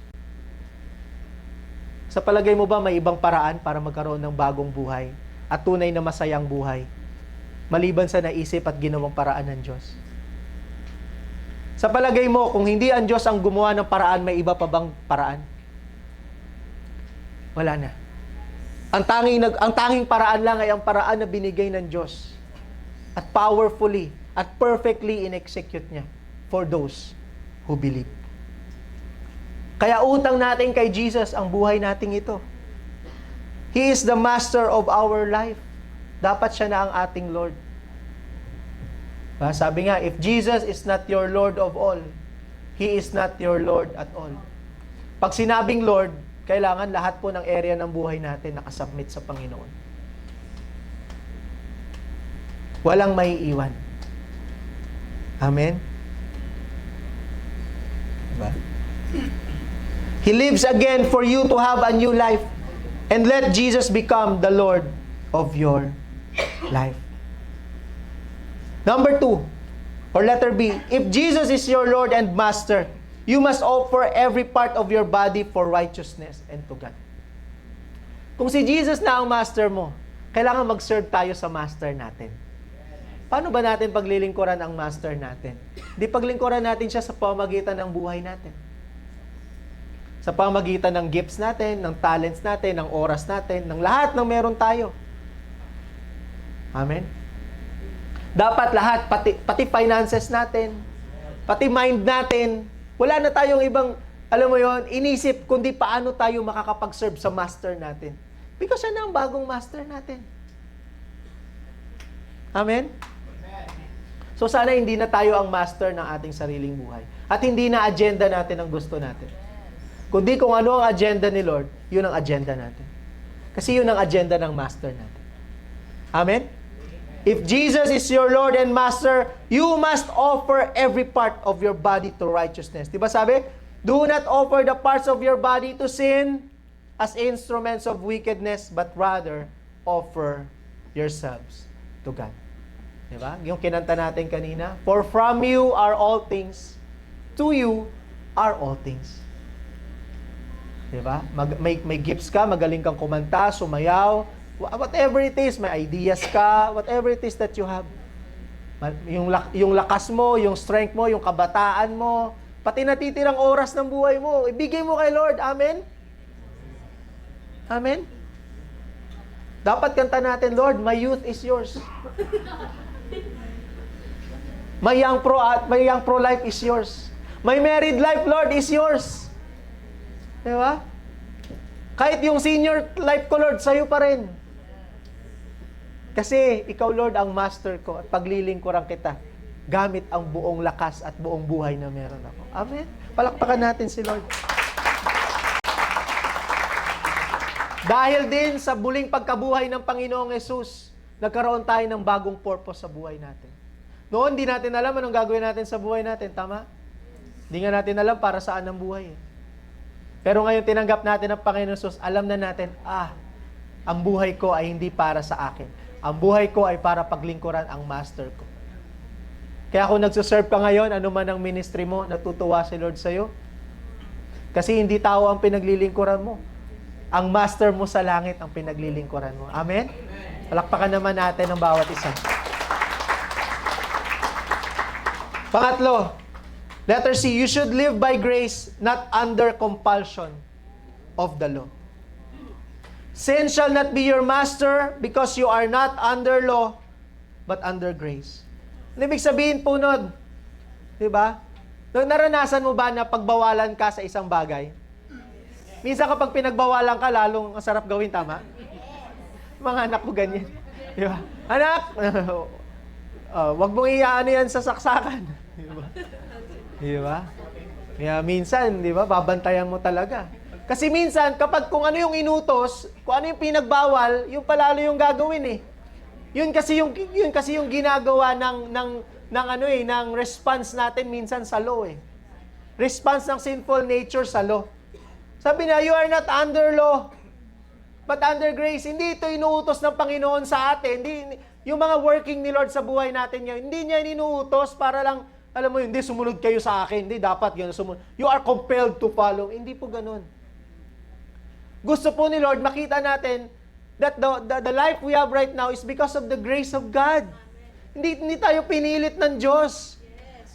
Sa palagay mo ba may ibang paraan para magkaroon ng bagong buhay at tunay na masayang buhay? Maliban sa naisip at ginawang paraan ng Diyos. Sa palagay mo, kung hindi ang Diyos ang gumawa ng paraan, may iba pa bang paraan? Wala na. Ang tanging paraan lang ay ang paraan na binigay ng Diyos. At powerfully, at perfectly in-execute niya for those who believe. Kaya utang natin kay Jesus ang buhay nating ito. He is the master of our life. Dapat siya na ang ating Lord. Sabi nga, if Jesus is not your Lord of all, He is not your Lord at all. Pag sinabing Lord, kailangan lahat po ng area ng buhay natin nakasubmit sa Panginoon. Walang maiiwan. Amen? Diba? He lives again for you to have a new life. And let Jesus become the Lord of your life. Number 2, or letter B, if Jesus is your Lord and Master, you must offer every part of your body for righteousness and to God. Kung si Jesus na ang Master mo, kailangan mag-serve tayo sa Master natin. Paano ba natin paglilingkuran ang master natin? Di paglingkuran natin siya sa pamamagitan ng buhay natin. Sa pamamagitan ng gifts natin, ng talents natin, ng oras natin, ng lahat ng meron tayo. Amen? Dapat lahat, pati finances natin, pati mind natin, wala na tayong ibang, alam mo yon, inisip kundi paano tayo makakapag-serve sa master natin. Because siya na ang bagong master natin. Amen? So sana hindi na tayo ang master ng ating sariling buhay. At hindi na agenda natin ang gusto natin. Kundi kung ano ang agenda ni Lord, yun ang agenda natin. Kasi yun ang agenda ng master natin. Amen? If Jesus is your Lord and Master, you must offer every part of your body to righteousness. Diba sabi? Do not offer the parts of your body to sin as instruments of wickedness, but rather offer yourselves to God. Diba? Yung kinanta natin kanina, for from you are all things, to you are all things. Diba? May gifts ka, magaling kang kumanta, sumayaw, whatever it is, may ideas ka, whatever it is that you have. Yung lakas mo, yung strength mo, yung kabataan mo, pati natitirang oras ng buhay mo, ibigay mo kay Lord. Amen? Amen? Dapat kanta natin, Lord, my youth is yours. My young pro life is yours. My married life, Lord, is yours. Diba? Kahit yung senior life ko, Lord, sa'yo pa rin. Kasi ikaw, Lord, ang master ko at paglilingkuran kita gamit ang buong lakas at buong buhay na meron ako. Amen? Palakpakan natin si Lord. Dahil din sa buling pagkabuhay ng Panginoong Yesus, nagkaroon tayo ng bagong purpose sa buhay natin. Noon, di natin alam anong gagawin natin sa buhay natin. Tama? Di nga natin alam para saan ang buhay. Pero ngayon, tinanggap natin ang Panginoon Yesus, alam na natin, ang buhay ko ay hindi para sa akin. Ang buhay ko ay para paglingkuran ang master ko. Kaya kung nagsuserve ka ngayon, ano man ang ministry mo, natutuwa si Lord sa'yo. Kasi hindi tao ang pinaglilingkuran mo. Ang master mo sa langit ang pinaglilingkuran mo. Amen? Palakpakan naman natin ang bawat isa. Pangatlo, letter C, you should live by grace, not under compulsion of the law. Sin shall not be your master because you are not under law, but under grace. Ibig sabihin po nun, di ba? Naranasan mo ba na pagbawalan ka sa isang bagay? Minsan kapag pinagbawalan ka, lalong ang sarap gawin, tama? Mga anak ko ganyan. Di ba? Anak, wag mong iyaano yan sa saksakan. Di ba? Di ba? Kaya minsan, di ba, babantayan mo talaga. Kasi minsan, kapag kung ano yung inutos, kung ano yung pinagbawal, yung palalo yung gagawin eh. Yun kasi yung ginagawa ng response natin minsan sa law eh. Response ng sinful nature sa law. Sabi na, you are not under law, but under grace. Hindi ito inuutos ng Panginoon sa atin. Yung mga working ni Lord sa buhay natin ngayon, hindi niya inuutos para lang, alam mo, hindi sumunod kayo sa akin. Hindi dapat yun sumunod. You are compelled to follow. Hindi po ganun. Gusto po ni Lord, makita natin that the life we have right now is because of the grace of God. Hindi tayo pinilit ng Diyos.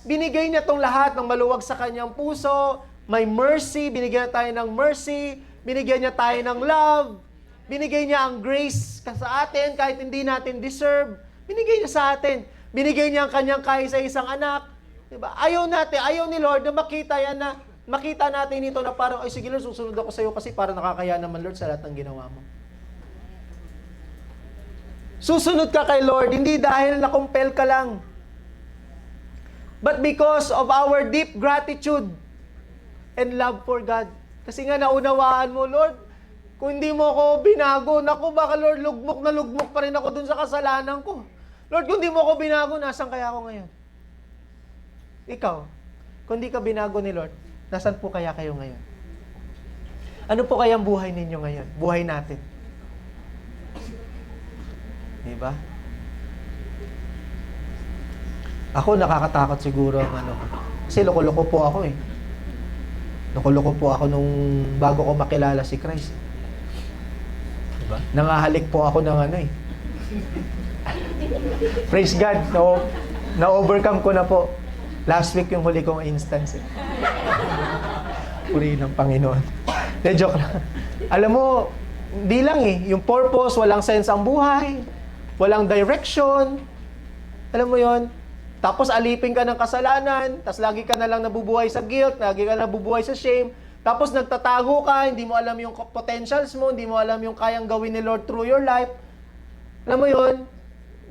Binigay niya tong lahat ng maluwag sa kanyang puso. May mercy, binigyan tayo ng mercy. Binigyan niya tayo ng love. Binigay niya ang grace sa atin kahit hindi natin deserve. Binigay niya sa atin. Binigay niya ang kanyang kaisa-isang anak. Diba? Ayaw ni Lord na makita natin ito na parang, ay sige Lord, susunod ako sa iyo kasi para nakakaya naman Lord sa lahat ng ginawa mo. Susunod ka kay Lord, hindi dahil na-compel ka lang. But because of our deep gratitude and love for God. Kasi nga naunawaan mo, Lord, kung hindi mo ako binago, naku baka Lord, lugmok na lugmok pa rin ako dun sa kasalanan ko. Lord, kung hindi mo ako binago, nasan kaya ako ngayon? Ikaw, kung hindi ka binago ni Lord, nasan po kaya kayo ngayon? Ano po kayang buhay ninyo ngayon? Buhay natin. Diba? Ako, nakakatakot siguro ang ano ko. Kasi loko-loko po ako eh. Loko-loko po ako nung bago ko makilala si Christ. Diba? Nangahalik po ako ng ano eh. Praise God. So, na-overcome ko na po. Last week yung huli kong instance. Puri ng Panginoon. De, joke lang. Alam mo, di lang yung purpose, walang sense ang buhay, walang direction. Alam mo yon. Tapos alipin ka ng kasalanan, tapos lagi ka na lang nabubuhay sa guilt, lagi ka nabubuhay sa shame, tapos nagtatago ka, hindi mo alam yung potentials mo, hindi mo alam yung kayang gawin ni Lord through your life. Alam mo yon,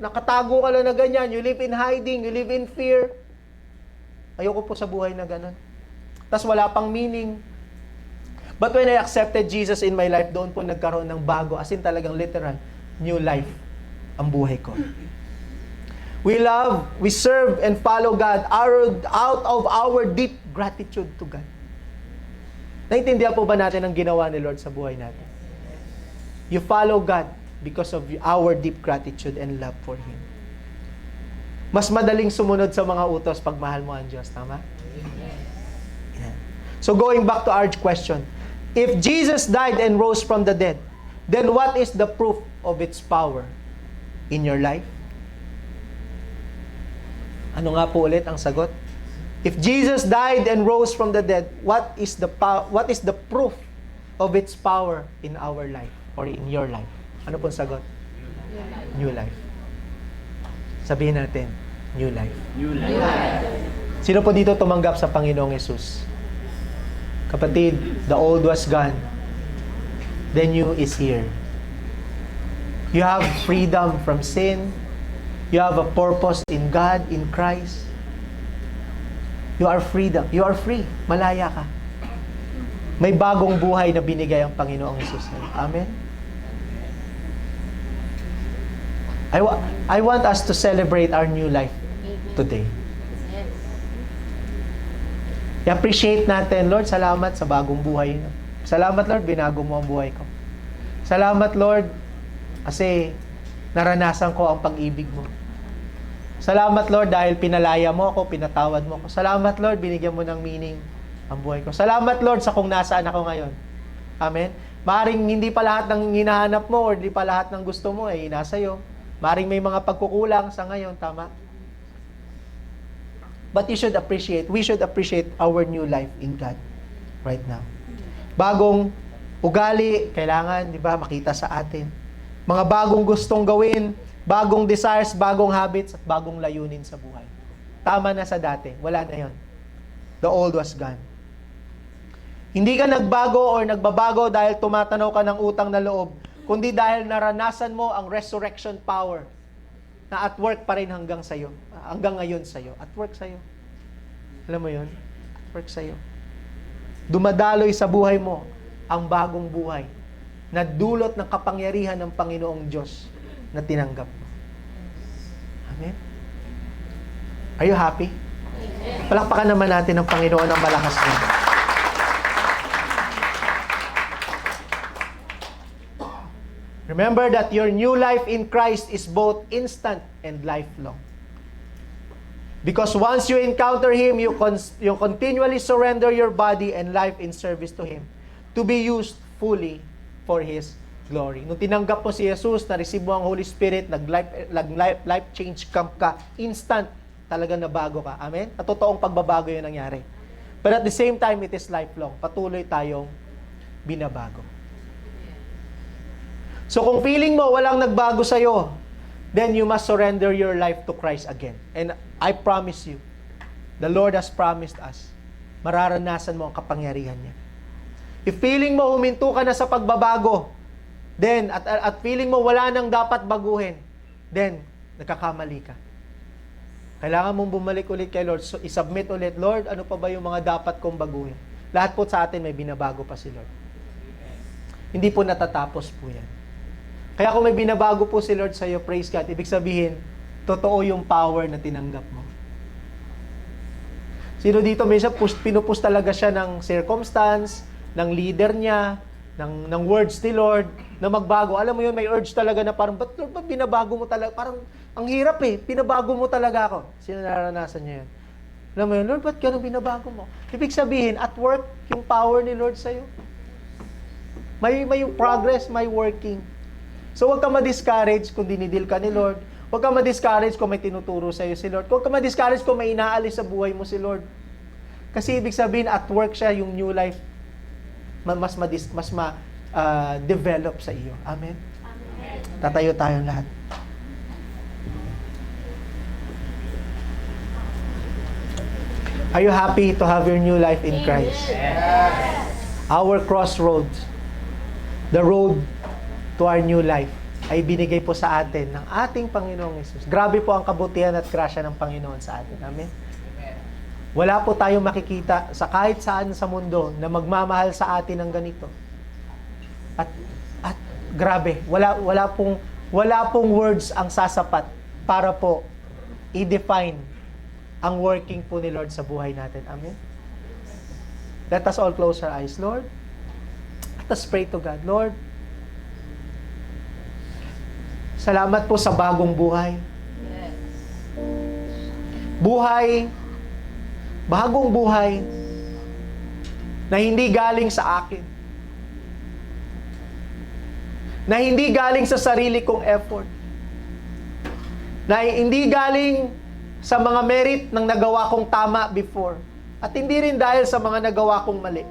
nakatago ka lang na ganyan, you live in hiding, you live in fear. Ayoko po sa buhay na ganun. Tapos wala pang meaning. But when I accepted Jesus in my life, doon po nagkaroon ng bago, as in talagang literal, new life ang buhay ko. We love, we serve, and follow God out of our deep gratitude to God. Naintindihan po ba natin ang ginawa ni Lord sa buhay natin? You follow God because of our deep gratitude and love for Him. Mas madaling sumunod sa mga utos pag mahal mo ang Diyos. Tama? Yeah. So going back to our question, if Jesus died and rose from the dead, then what is the proof of its power in your life? Ano nga po ulit ang sagot? If Jesus died and rose from the dead, what is the proof of its power in our life or in your life? Ano pong sagot? New life. Sabihin natin, new life. New life. Sino po dito tumanggap sa Panginoong Yesus? Kapatid, the old was gone. The new is here. You have freedom from sin. You have a purpose in God, in Christ. You are freedom. You are free. Malaya ka. May bagong buhay na binigay ang Panginoong Yesus. Amen? I want us to celebrate our new life today. I-appreciate natin, Lord, salamat sa bagong buhay. Salamat, Lord, binago mo ang buhay ko. Salamat, Lord, kasi naranasan ko ang pag-ibig mo. Salamat, Lord, dahil pinalaya mo ako, pinatawad mo ako. Salamat, Lord, binigyan mo ng meaning ang buhay ko. Salamat, Lord, sa kung nasaan ako ngayon. Amen? Maring hindi pa lahat ng hinahanap mo or hindi pa lahat ng gusto mo ay nasa iyo. Maring may mga pagkukulang sa ngayon, tama? But we should appreciate our new life in God right now. Bagong ugali, kailangan, di ba, makita sa atin. Mga bagong gustong gawin, bagong desires, bagong habits, at bagong layunin sa buhay. Tama na sa dati. Wala na yon. The old was gone. Hindi ka nagbago or nagbabago dahil tumatanaw ka ng utang na loob, kundi dahil naranasan mo ang resurrection power na at work pa rin hanggang ngayon sa'yo. At work sa'yo. Alam mo yon? At work sa'yo. Dumadaloy sa buhay mo ang bagong buhay na dulot ng kapangyarihan ng Panginoong Diyos na tinanggap mo. Amen? Are you happy? Palakpakan naman natin ang Panginoon ng malakas na. Remember that your new life in Christ is both instant and lifelong. Because once you encounter Him, you continually surrender your body and life in service to Him to be used fully for His glory. Nung tinanggap mo si Jesus, na-receive mo ang Holy Spirit, nag-life change camp ka, instant, talagang nabago ka. Amen? At totoong pagbabago yun nangyari. But at the same time, it is lifelong. Patuloy tayong binabago. So kung feeling mo walang nagbago sa'yo, then you must surrender your life to Christ again. And I promise you, the Lord has promised us, mararanasan mo ang kapangyarihan niya. If feeling mo huminto ka na sa pagbabago, then at feeling mo wala nang dapat baguhin, then nagkakamali ka. Kailangan mong bumalik ulit kay Lord. So, isubmit ulit, Lord, ano pa ba yung mga dapat kong baguhin? Lahat po sa atin may binabago pa si Lord. Hindi po natatapos po yan. Kaya kung may binabago po si Lord sa'yo, praise God, ibig sabihin, totoo yung power na tinanggap mo. Sino dito, minsan pinupush talaga siya ng circumstance, ng leader niya, ng words ni Lord, na magbago. Alam mo yun, may urge talaga na parang, ba't Lord, ba't binabago mo talaga? Parang, ang hirap pinabago mo talaga ako. Sino naranasan niya yun? Alam mo yun, Lord, ba't ganun binabago mo? Ibig sabihin, at work, yung power ni Lord sa'yo. May progress, may working. So, huwag ka ma-discourage kung dinidil ka ni Lord. Huwag ka ma-discourage kung may tinuturo sa iyo si Lord. Huwag ka ma-discourage kung may inaalis sa buhay mo si Lord. Kasi ibig sabihin, at work siya, yung new life, develop sa iyo. Amen? Tatayo tayong lahat. Are you happy to have your new life in Christ? Our crossroads, the road to our new life, ay binigay po sa atin ng ating Panginoong Hesus. Grabe po ang kabutihan at grasya ng Panginoon sa atin. Amen? Wala po tayong makikita sa kahit saan sa mundo na magmamahal sa atin ng ganito. At grabe, wala pong words ang sasapat para po i-define ang working po ni Lord sa buhay natin. Amen? Let us all close our eyes. Lord, let us pray to God. Lord, salamat po sa bagong buhay. Bagong buhay na hindi galing sa akin. Na hindi galing sa sarili kong effort. Na hindi galing sa mga merit ng nagawa kong tama before. At hindi rin dahil sa mga nagawa kong mali.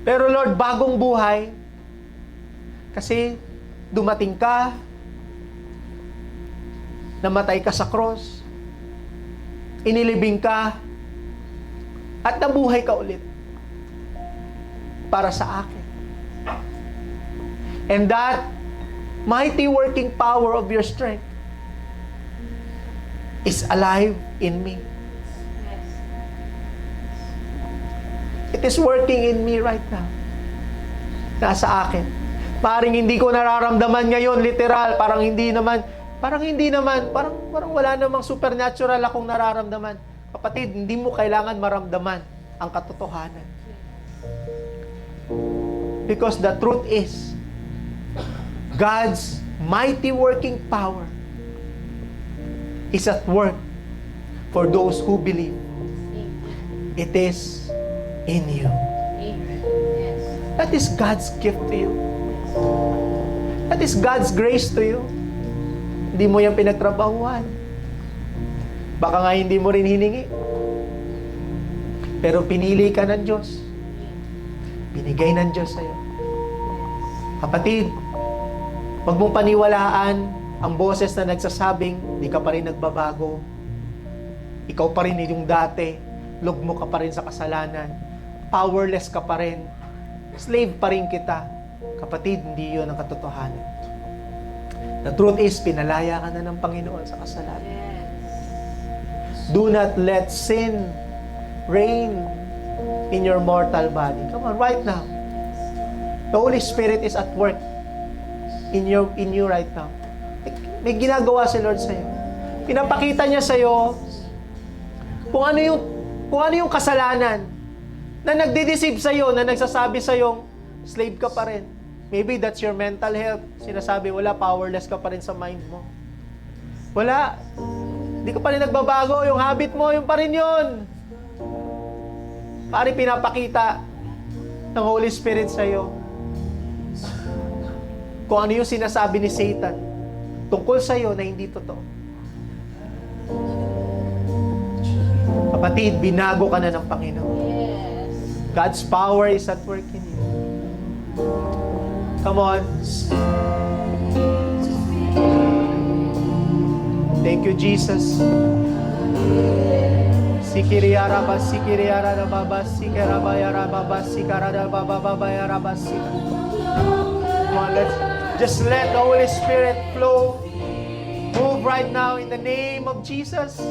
Pero Lord, bagong buhay, kasi dumating ka, namatay ka sa cross, inilibing ka, at nabuhay ka ulit para sa akin. And that mighty working power of your strength is alive in me. It is working in me right now. Nasa akin. Parang hindi ko nararamdaman ngayon, literal, parang wala namang supernatural akong nararamdaman. Kapatid, hindi mo kailangan maramdaman ang katotohanan. Because the truth is, God's mighty working power is at work for those who believe. It is in you. That is God's gift to you. That is God's grace to you. Hindi mo yan pinagtrabahuan. Baka nga hindi mo rin hiningi. Pero pinili ka ng Diyos. Binigay ng Diyos sa'yo. Kapatid, wag mong paniwalaan ang boses na nagsasabing, di ka pa rin nagbabago. Ikaw pa rin yung dati. Lugmo ka pa rin sa kasalanan. Powerless ka pa rin. Slave pa rin kita. Kapatid, hindi yun ang katotohanan. The truth is, pinalaya ka na ng Panginoon sa kasalanan. Do not let sin reign in your mortal body. Come on, right now. The Holy Spirit is at work in you right now. May ginagawa si Lord sa'yo. Pinapakita niya sa'yo kung ano yung kasalanan na nagde-deceive sa'yo, na nagsasabi sa'yo, slave ka pa rin. Maybe that's your mental health. Sinasabi, wala, powerless ka pa rin sa mind mo. Wala. Hindi ka pa rin nagbabago. Yung habit mo, yung pa rin yun. Pari pinapakita ng Holy Spirit sa'yo kung ano yung sinasabi ni Satan tungkol sa'yo na hindi totoo. Kapatid, binago ka na ng Panginoon. God's power is at work in you. Come on. Thank you, Jesus. Sikiriara ba, sikiriara na baba, sikirabaya baba, sikarada baba, babaya baba, Come on, just let the Holy Spirit flow. Move right now in the name of Jesus.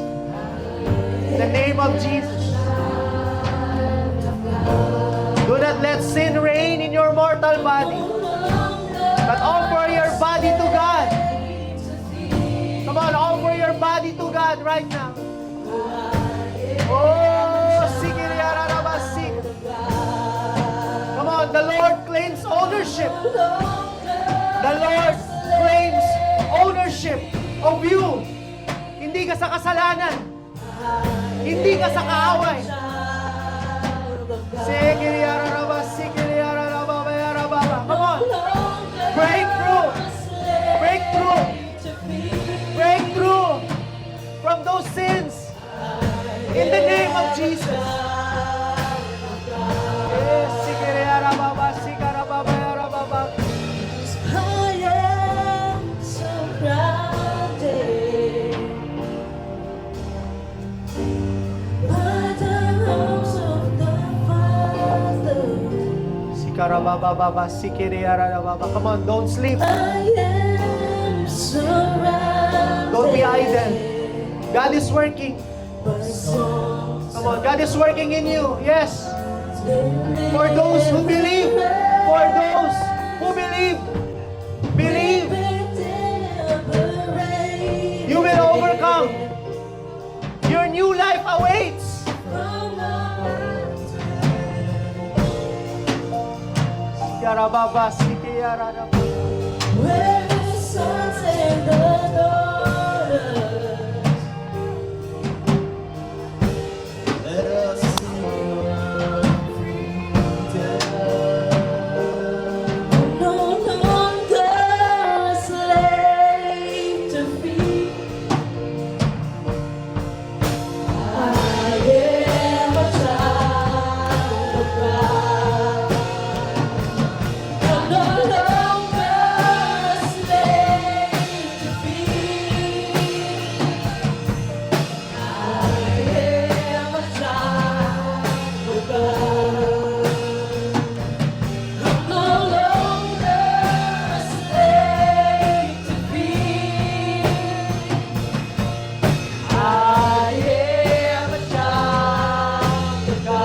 In the name of Jesus. Do not let sin reign in your mortal body, but offer your body to God. Come on, offer your body to God right now. Oh, sikiriarabasik. Come on, the Lord claims ownership. The Lord claims ownership of you. Hindi ka sa kasalanan. Hindi ka sa kaaway. Come on. Breakthrough. Breakthrough. Jesus. Yes, sikiriyara baba, sikara baba, yara baba. I am surrounded by the arms of the Father. Sikara baba, baba, sikiriyara baba. Come on, don't sleep. I am surrounded. Don't be idle. God is working. by songs Come on, God is working in you. Yes. of For those who believe. For those who believe. Believe. You will overcome. Your new life awaits. Sikara baba, sikiriyara baba. Where the sons and the daughters, let us sing of freedom. No longer a slave to fear. I am a child of God. I'm no longer a slave to fear. I am a child of God. I'm no longer a slave to fear. I am a child of God.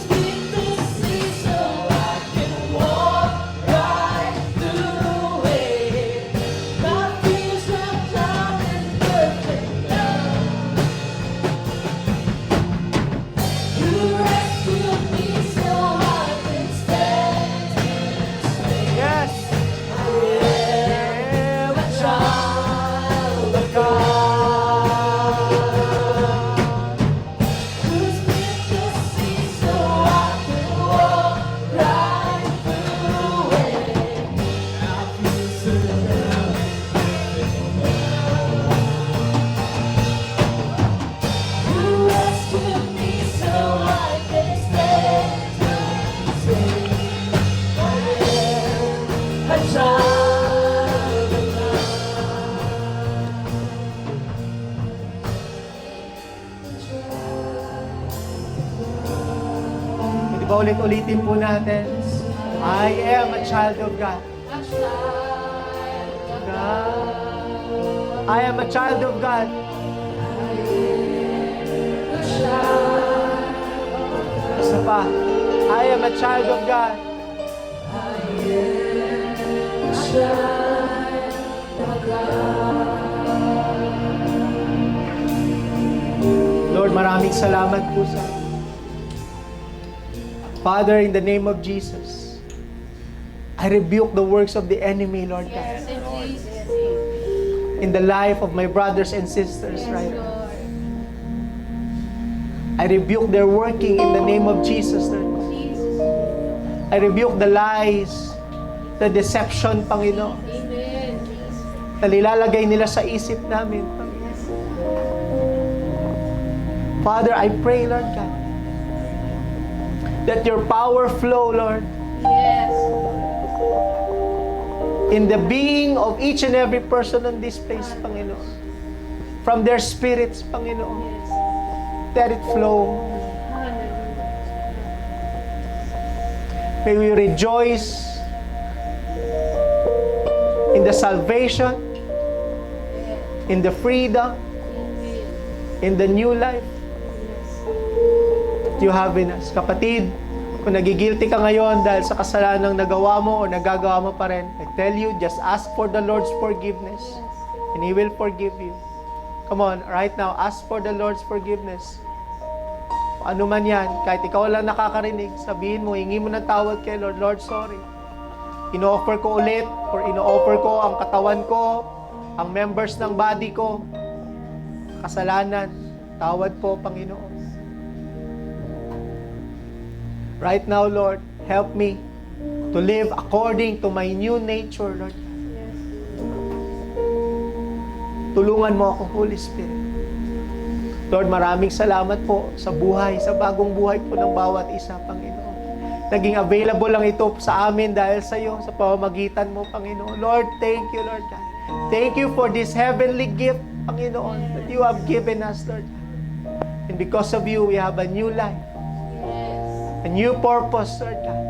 Speak the sea so I can walk right through it. My fears are cloud in perfect love. You rescued me so I can stand and stay. Yes. I am a child of God. Who's been the sea so I can walk right through it? I feel surrounded. You rescued me so I can stand and say, I am a child of Hindi ba ulit-ulitin po natin? I am a child of God. A child of God. I am a child of God. A child. Isa pa. I am a child of God. Lord, maraming salamat po sa Father, in the name of Jesus, I rebuke the works of the enemy, Lord God, Yes, in Jesus' name. in the life of my brothers and sisters Yes, right now. Lord. I rebuke their working in the name of Jesus, Lord. Jesus. I rebuke the lies, the deception, Panginoon, Amen. na nilalagay nila sa isip namin, Panginoon. Father, I pray, Lord God, that your power flow, Lord, Yes. in the being of each and every person in this place, Panginoon. From their spirits, Panginoon. Yes. Let it flow. Hallelujah. May we rejoice in the salvation, in the freedom, Amen. in the new life that you have in us. Kapatid, kung nagigilty ka ngayon dahil sa kasalanang nagawa mo o nagagawa mo pa rin, I tell you, just ask for the Lord's forgiveness and He will forgive you. Come on, right now, ask for the Lord's forgiveness. Kung ano man yan, kahit ikaw lang nakakarinig, sabihin mo, hingi mo ng tawad kay Lord, Lord, sorry. Ino-offer ko ulit, or ino-offer ko ang katawan ko, ang members ng body ko, kasalanan, tawad po, Panginoon. Right now, Lord, help me to live according to my new nature, Lord. Tulungan mo ako, Holy Spirit. Lord, maraming salamat po sa buhay, sa bagong buhay po ng bawat isa, Panginoon. Naging available lang ito sa amin dahil sa iyo, sa pamamagitan mo, Panginoon. Lord, thank you, Lord God. Thank you for this heavenly gift, Panginoon, that you have given us, Lord. And because of you, we have a new life, a new purpose, Lord God,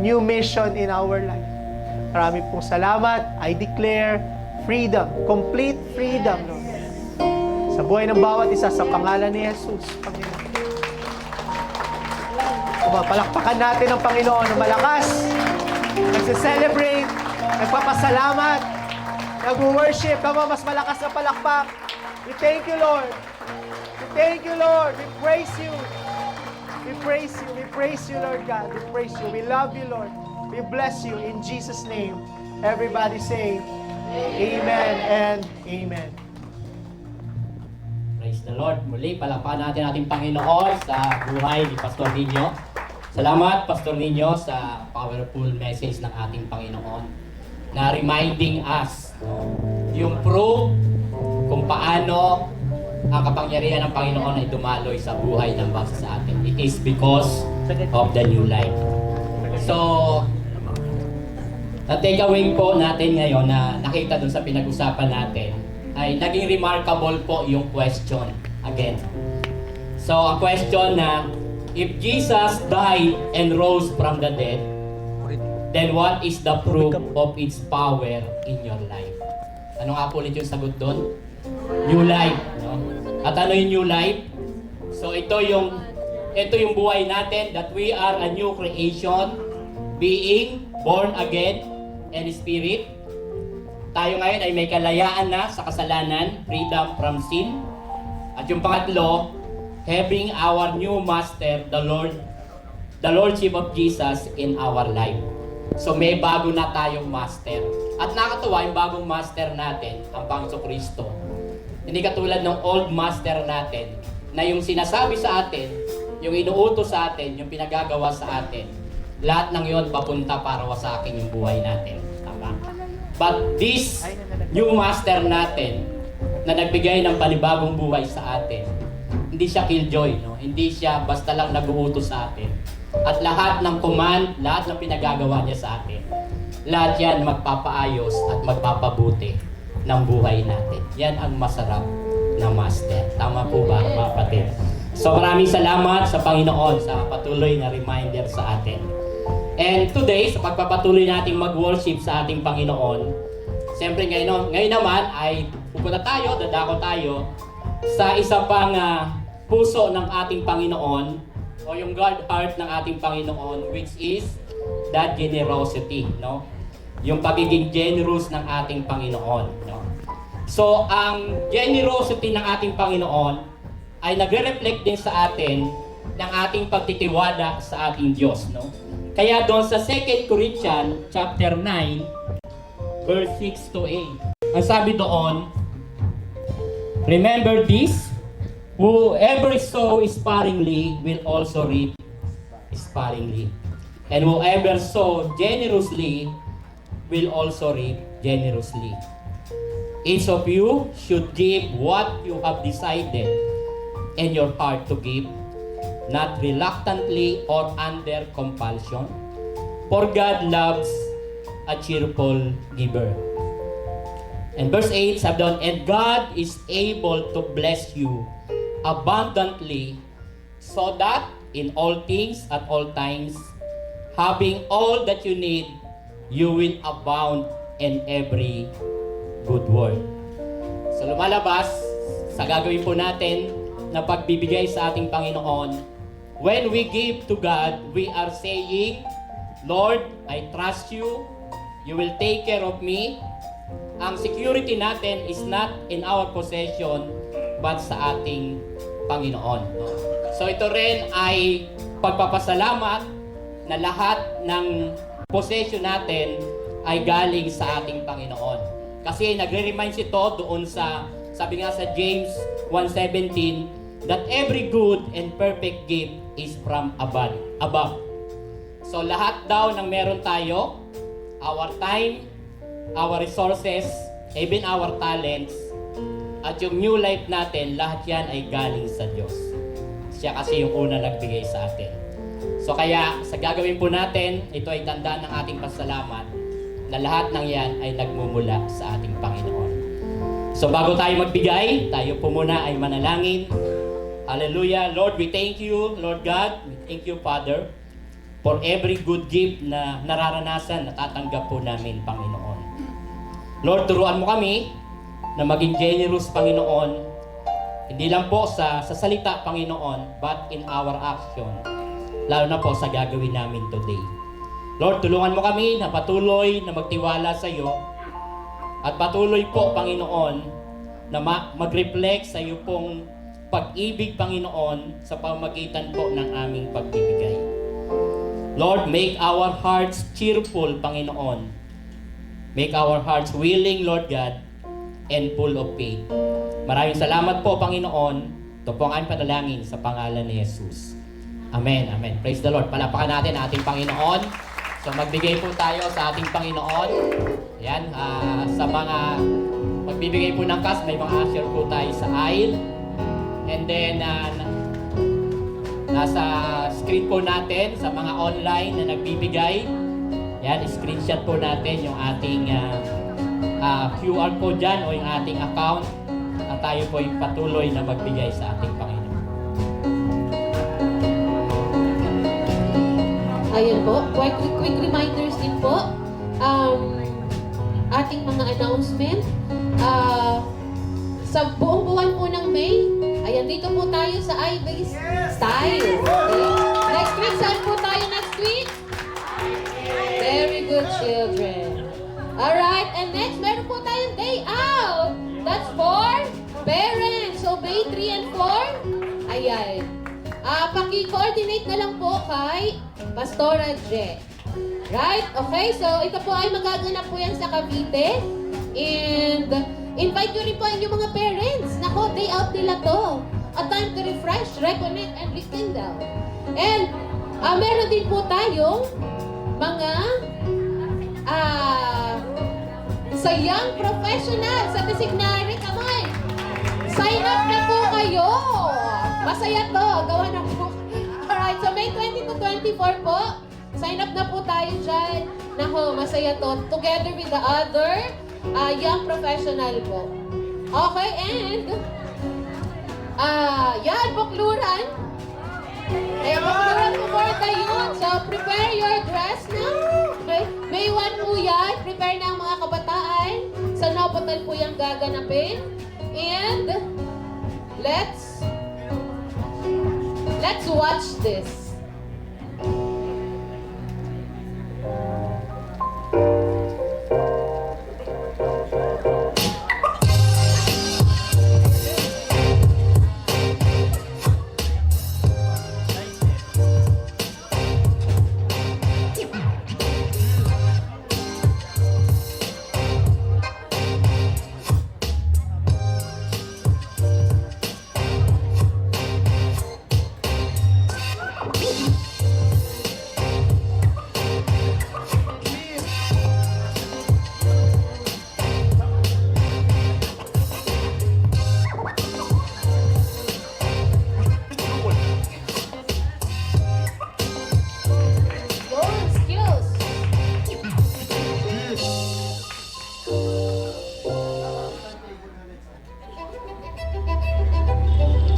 new mission in our life. Marami pong salamat. I declare freedom, complete freedom, Lord. Sa buhay ng bawat isa, sa pangalan ni Jesus, Panginoon. Palakpakan natin ang Panginoon na malakas, nagse-celebrate, nagpapasalamat, nag-worship. Kamo, mas malakas na palakpak. We thank you, Lord. We thank you, Lord. We praise you. We praise you. We praise you, Lord God. We praise you. We love you, Lord. We bless you in Jesus' name. Everybody say, Amen and Amen. Praise the Lord. Muli, palakpakan natin ating Panginoon sa buhay ni Pastor Nino. Salamat, Pastor Nino, sa powerful message ng ating Panginoon na reminding us yung proof kung paano ang kapangyarihan ng Panginoon ay dumaloy sa buhay ng bawat sa atin. It is because of the new life. So, ang takeaway po natin ngayon na nakita dun sa pinag-usapan natin ay naging remarkable po yung question again. So, a question na, if Jesus died and rose from the dead, then what is the proof of its power in your life? Ano nga po ulit yung sagot doon? New life. No? At ano yung new life? So, ito yung buhay natin, that we are a new creation, being born again and spirit. Tayo ngayon ay may kalayaan na sa kasalanan, freedom from sin. At yung pangatlo, having our new master, the Lordship of Jesus in our life. So may bago na tayong master. At nakakatuwa yung bagong master natin, ang Panginoon Kristo. Hindi katulad ng old master natin, na yung sinasabi sa atin, yung inuutos sa atin, yung pinagagawa sa atin, lahat ng yon papunta para sa akin yung buhay natin. Tama? But this new master natin na nagbigay ng panibagong buhay sa atin, hindi siya killjoy, no? Hindi siya basta lang nag-uutos sa atin. At lahat ng command, lahat ng pinagagawa niya sa atin, lahat yan magpapaayos at magpapabuti ng buhay natin. Yan ang masarap na master. Tama po ba, mga kapatid? So maraming salamat sa Panginoon sa patuloy na reminder sa atin. And today, sa pagpapatuloy nating mag-worship sa ating Panginoon, siyempre ngayon naman ay pupunta tayo, dadako tayo sa isa pang puso ng ating Panginoon o yung God heart ng ating Panginoon, which is that generosity, no? Yung pagiging generous ng ating Panginoon, no? So, ang generosity ng ating Panginoon ay nagre-reflect din sa atin ng ating pagtitiwala sa ating Diyos, no? Kaya doon sa 2 Corinthians chapter 9 verse 6 to 8. Ang sabi doon, remember this, whoever sow sparingly will also reap sparingly. And whoever sow generously will also reap generously. Each of you should give what you have decided in your heart to give, not reluctantly or under compulsion, for God loves a cheerful giver. And verse 8 sabi doon, and God is able to bless you abundantly, so that in all things at all times, having all that you need, you will abound in every good work. So lumalabas sa gagawin po natin na pagbibigay sa ating Panginoon, when we give to God, we are saying, Lord, I trust you. You will take care of me. Ang security natin is not in our possession, but sa ating Panginoon. So ito rin ay pagpapasalamat na lahat ng possession natin ay galing sa ating Panginoon. Kasi nagre-remind ito doon sa, sabi nga sa James 1:17, that every good and perfect gift is from above. So lahat daw ng meron tayo, our time, our resources, even our talents, at yung new life natin, lahat yan ay galing sa Diyos. Siya kasi yung una nagbigay sa atin. So kaya, sa gagawin po natin, ito ay tandaan ng ating pasalamat na lahat ng yan ay nagmumula sa ating Panginoon. So bago tayo magbigay, tayo po muna ay manalangin. Hallelujah. Lord, we thank you, Lord God. We thank you, Father, for every good gift na nararanasan, natatanggap po namin, Panginoon. Lord, turuan mo kami na maging generous, Panginoon, hindi lang po sa salita, Panginoon, but in our action, lalo na po sa gagawin namin today. Lord, tulungan mo kami na patuloy na magtiwala sa iyo at patuloy po, Panginoon, na mag-reflect sa iyo pong pag-ibig, Panginoon, sa pamagitan po ng aming pagbibigay. Lord, make our hearts cheerful, Panginoon. Make our hearts willing, Lord God, and full of faith. Maraming salamat po, Panginoon. Ito po ang aming panalangin sa pangalan ni Jesus. Amen, amen. Praise the Lord. Palapakan natin ang ating Panginoon. So magbigay po tayo sa ating Panginoon. Yan, sa mga magbibigay po ng cash, may mga usher po tayo sa aisle. And then, nasa screen po natin sa mga online na nagbibigay. Yan, screenshot po natin yung ating QR code dyan o yung ating account at tayo po yung patuloy na magbigay sa ating Panginoon. Ayan po, quick reminders din po. Ating mga announcement. Sa buong buwan po ng May, ayan, dito po tayo sa iBase Style. Okay? Next week, saan po tayo next week? Very good, children. Alright, and next, meron po tayong day out. That's for parents. So, May 3 and 4, ayan. Paki-coordinate na lang po kay Pastora Je. Right? Okay, so ito po ay magaganap po yan sa Cavite. And invite nyo rin po ang inyong mga parents. Nako, day out nila to. A time to refresh, reconnect, and rekindle. And meron din po tayong mga sa young professionals sa Designare. Come on! Sign up na po kayo! Masaya to! Gawa na po. Alright, so May 20 to 24 po. Sign up na po tayo dyan. Nako, masaya to. Together with the other young professional po. Okay, and yan, bukluran. Kaya bukluran po for the youth. So, prepare your dress now. Okay? May 1 po yan. Prepare na ang mga kabataan. Sa Novotel po yung gaganapin. And let's watch this.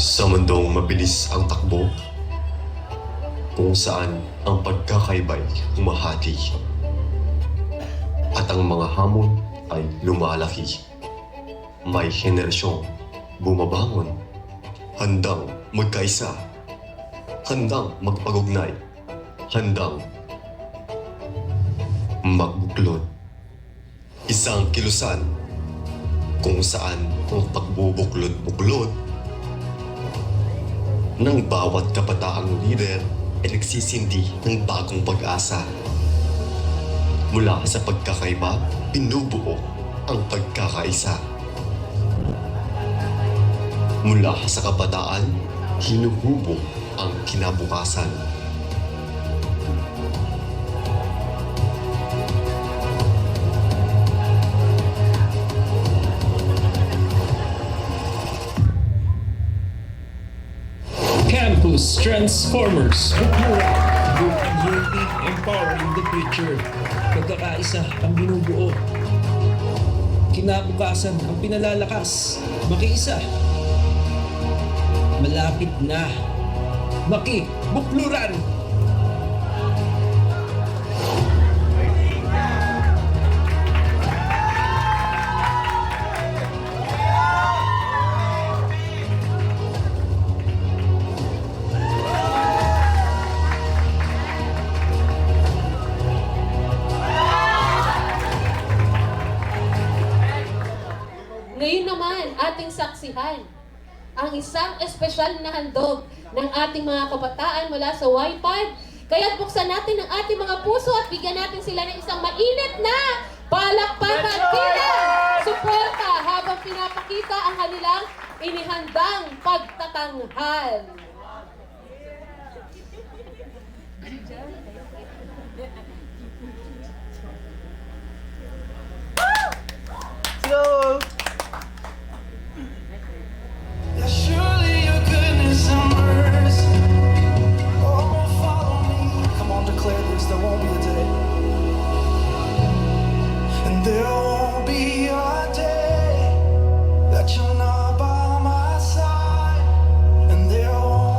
Sa mundong mabilis ang takbo, kung saan ang pagkakaiba'y humahati at ang mga hamon ay lumalaki. May henerasyong bumabangon, handang magkaisa, handang magpagugnay, handang magbuklod. Isang kilusan kung saan ang pagbubuklod-buklod ng bawat kapataang lider ay nagsisindi ng bagong pag-asa. Mula sa pagkakaiba, binubuo ang pagkakaisa. Mula sa kabataan, hinuhubog ang kinabukasan. Campus Transformers. Bukmura. Unity, empowering the future. Pagkakaisa ang binubuo. Kinabukasan ang pinalalakas. Makiisa. Malapit na. Bukluran. Ngayon naman, ating saksihan ang isang espesyal na handog ng ating mga kabataan mula sa YPAD. Kaya buksan natin ang ating mga puso at bigyan natin sila ng isang mainit na palakpakan bilang suporta habang pinapakita ang kanilang inihandang pagtatanghal. Go! Surely your goodness and mercy, oh, will follow me. Come on, declare this. There won't be a day, and there won't be a day that you're not by my side, and there won't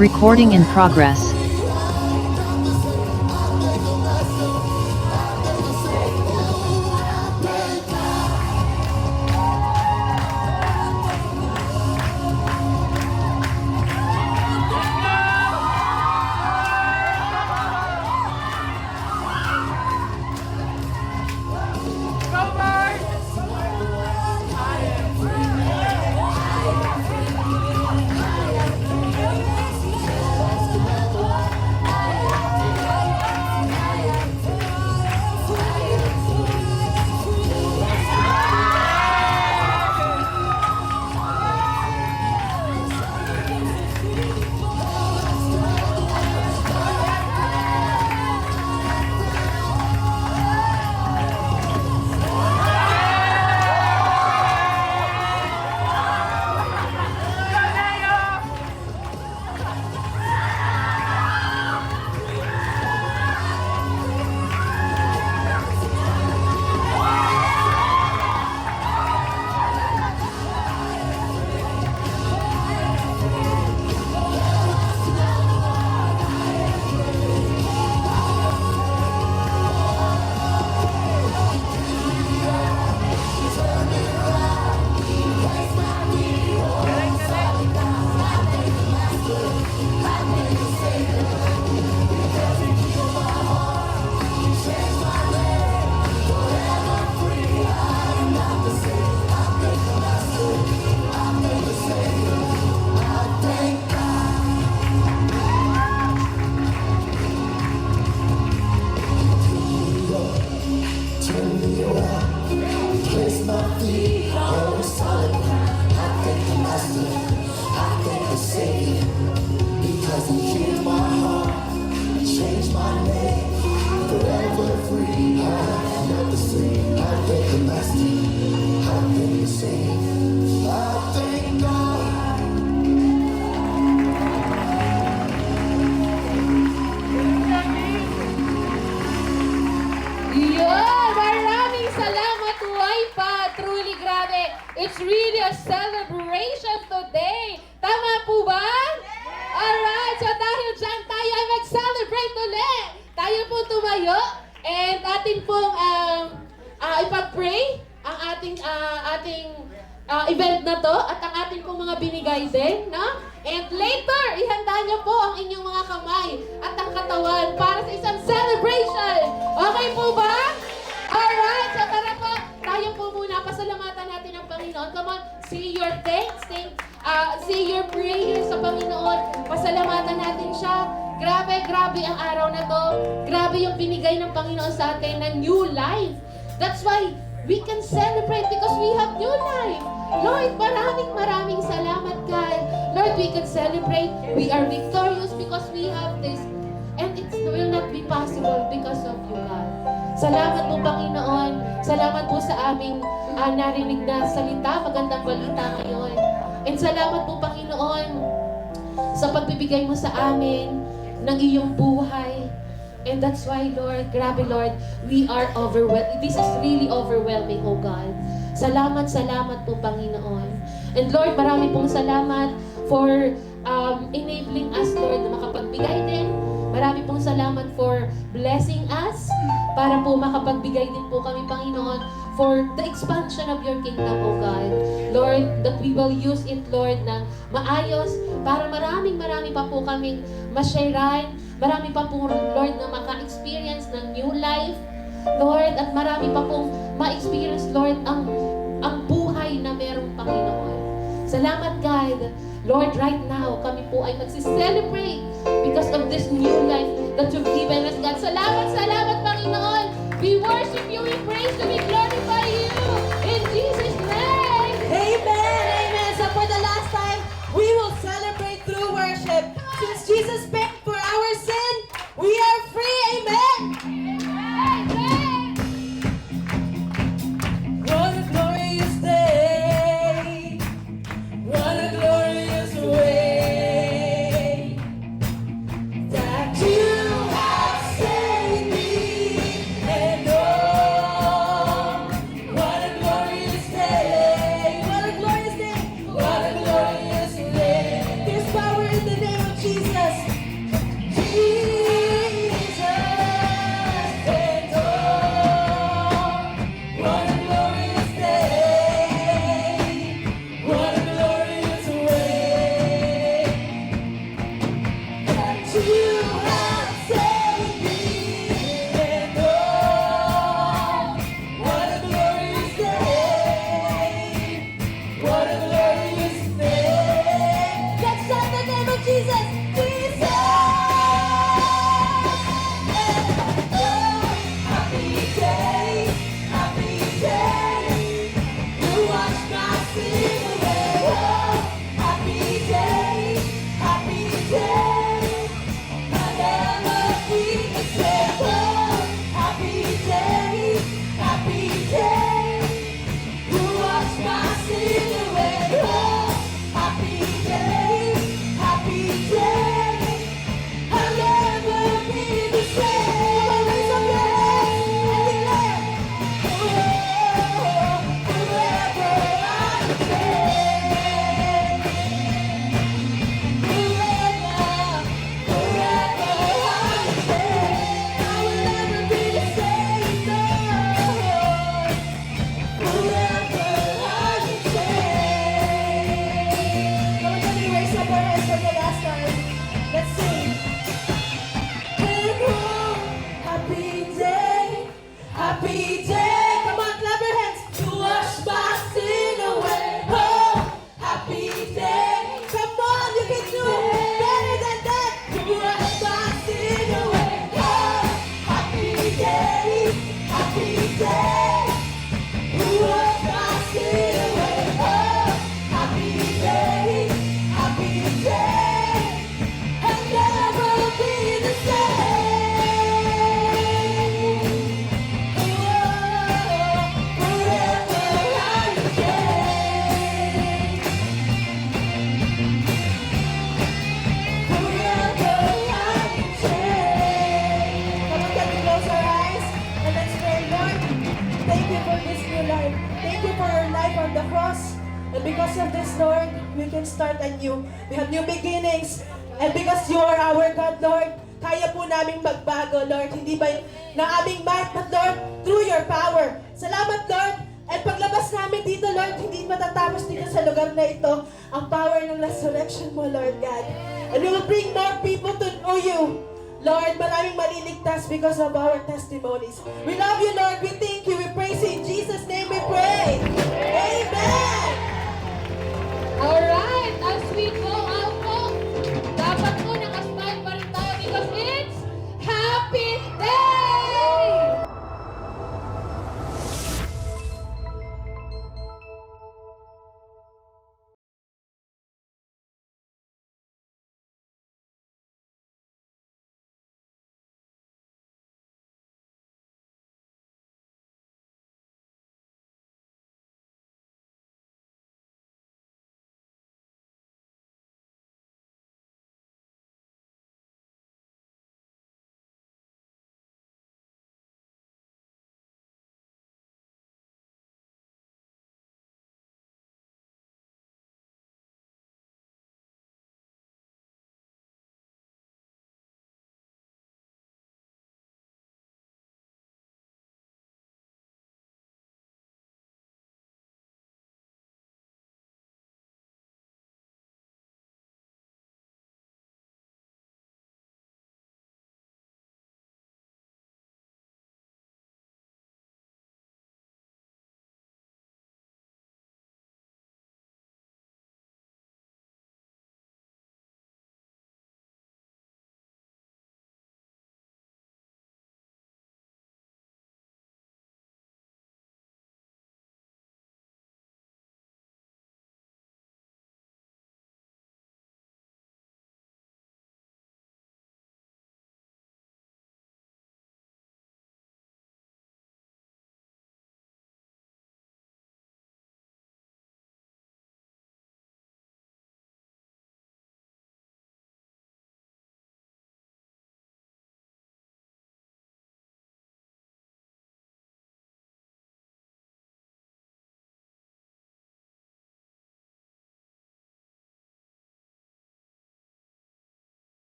Recording in progress. Yun! Maraming salamat, Wipa! Truly grabe! It's really a celebration today! Tama po ba? Alright! So dahil dyan tayo ay mag-celebrate ulit! Tayo po tumayo and atin pong ipag-pray ang ating event na to at ang ating pong mga binigay din, no? And later, ihanda niyo po ang inyong mga kamay at ang katawan para sa isang celebration. Okay po ba? Alright, so tara po. Tayo po muna. Pasalamatan natin ang Panginoon. Come on, say your thanks. Say your prayers sa Panginoon. Pasalamatan natin siya. Grabe, grabe ang araw na to. Grabe yung binigay ng Panginoon sa atin na new life. That's why we can celebrate because we have new life. Lord, maraming salamat, God. Lord, we can celebrate. We are victorious because we have this. And it will not be possible because of you, God. Salamat po, Panginoon. Salamat po sa aming narinig na salita, magandang balita ngayon. And salamat po, Panginoon, sa pagbibigay mo sa amin ng iyong buhay. And that's why, Lord, grabe, Lord, we are overwhelmed. This is really overwhelming, oh God. Salamat po, Panginoon. And Lord, marami pong salamat for enabling us, Lord, na makapagbigay din. Marami pong salamat for blessing us para po makapagbigay din po kami, Panginoon, for the expansion of your kingdom, oh God. Lord, that we will use it, Lord, ng maayos para marami pa po kaming ma-sharean. Marami pa po, Lord, na maka-experience ng new life, Lord, at marami pa pong ma-experience, Lord, ang buhay na merong Panginoon. Salamat, God. Lord, right now, kami po ay magsi-celebrate because of this new life that you've given us, God. Salamat, Panginoon. We worship you, we praise you, we glorify you. In Jesus' name. Amen. So for the last time, we will celebrate through worship. Since Jesus paid for our sin, we are free. Amen. What a glorious day. What a glorious way that you have saved me. And oh, what a glorious day. What a glorious day. What a glorious day. There's power in the name of Jesus. Jesus, Jesus. Happy day, happy day. You wash my sin away. Oh, happy day, happy day. I'll never be the same. Oh, happy day, happy day. You wash my sin away. Oh, happy day, happy day. I'll never be the same. Raise up your hands and declare, forever I change. Forever I change. I will never be the same, Lord. Forever I change. Come on, can you raise up our hands for the last time? Let's sing. Happy day, happy day. Come on, clap your hands. You wash my sin away. Oh, happy day. Come on, you can do better than that. You wash my sin away. Oh, happy day, happy day. You wash my sin away. Oh, happy day, happy day. I'll never be the same. Forever I change. Forever I change. Come on, can we close our eyes and let's pray, Lord. Thank you for this new life. Thank you for our life on the cross. And because of this, Lord, we can start anew. We have new beginnings. And because you are our God, Lord, kaya po naming magbago, Lord. Hindi ba na aming might, but Lord, through your power. Salamat, Lord. And paglabas namin dito, Lord, hindi matatapos dito sa lugar na ito ang power ng resurrection mo, Lord God. And we will bring more people to know you. Lord, maraming maliligtas because of our testimonies. We love you, Lord. We thank you. We praise you. In Jesus' name we pray. Amen. Alright, as we go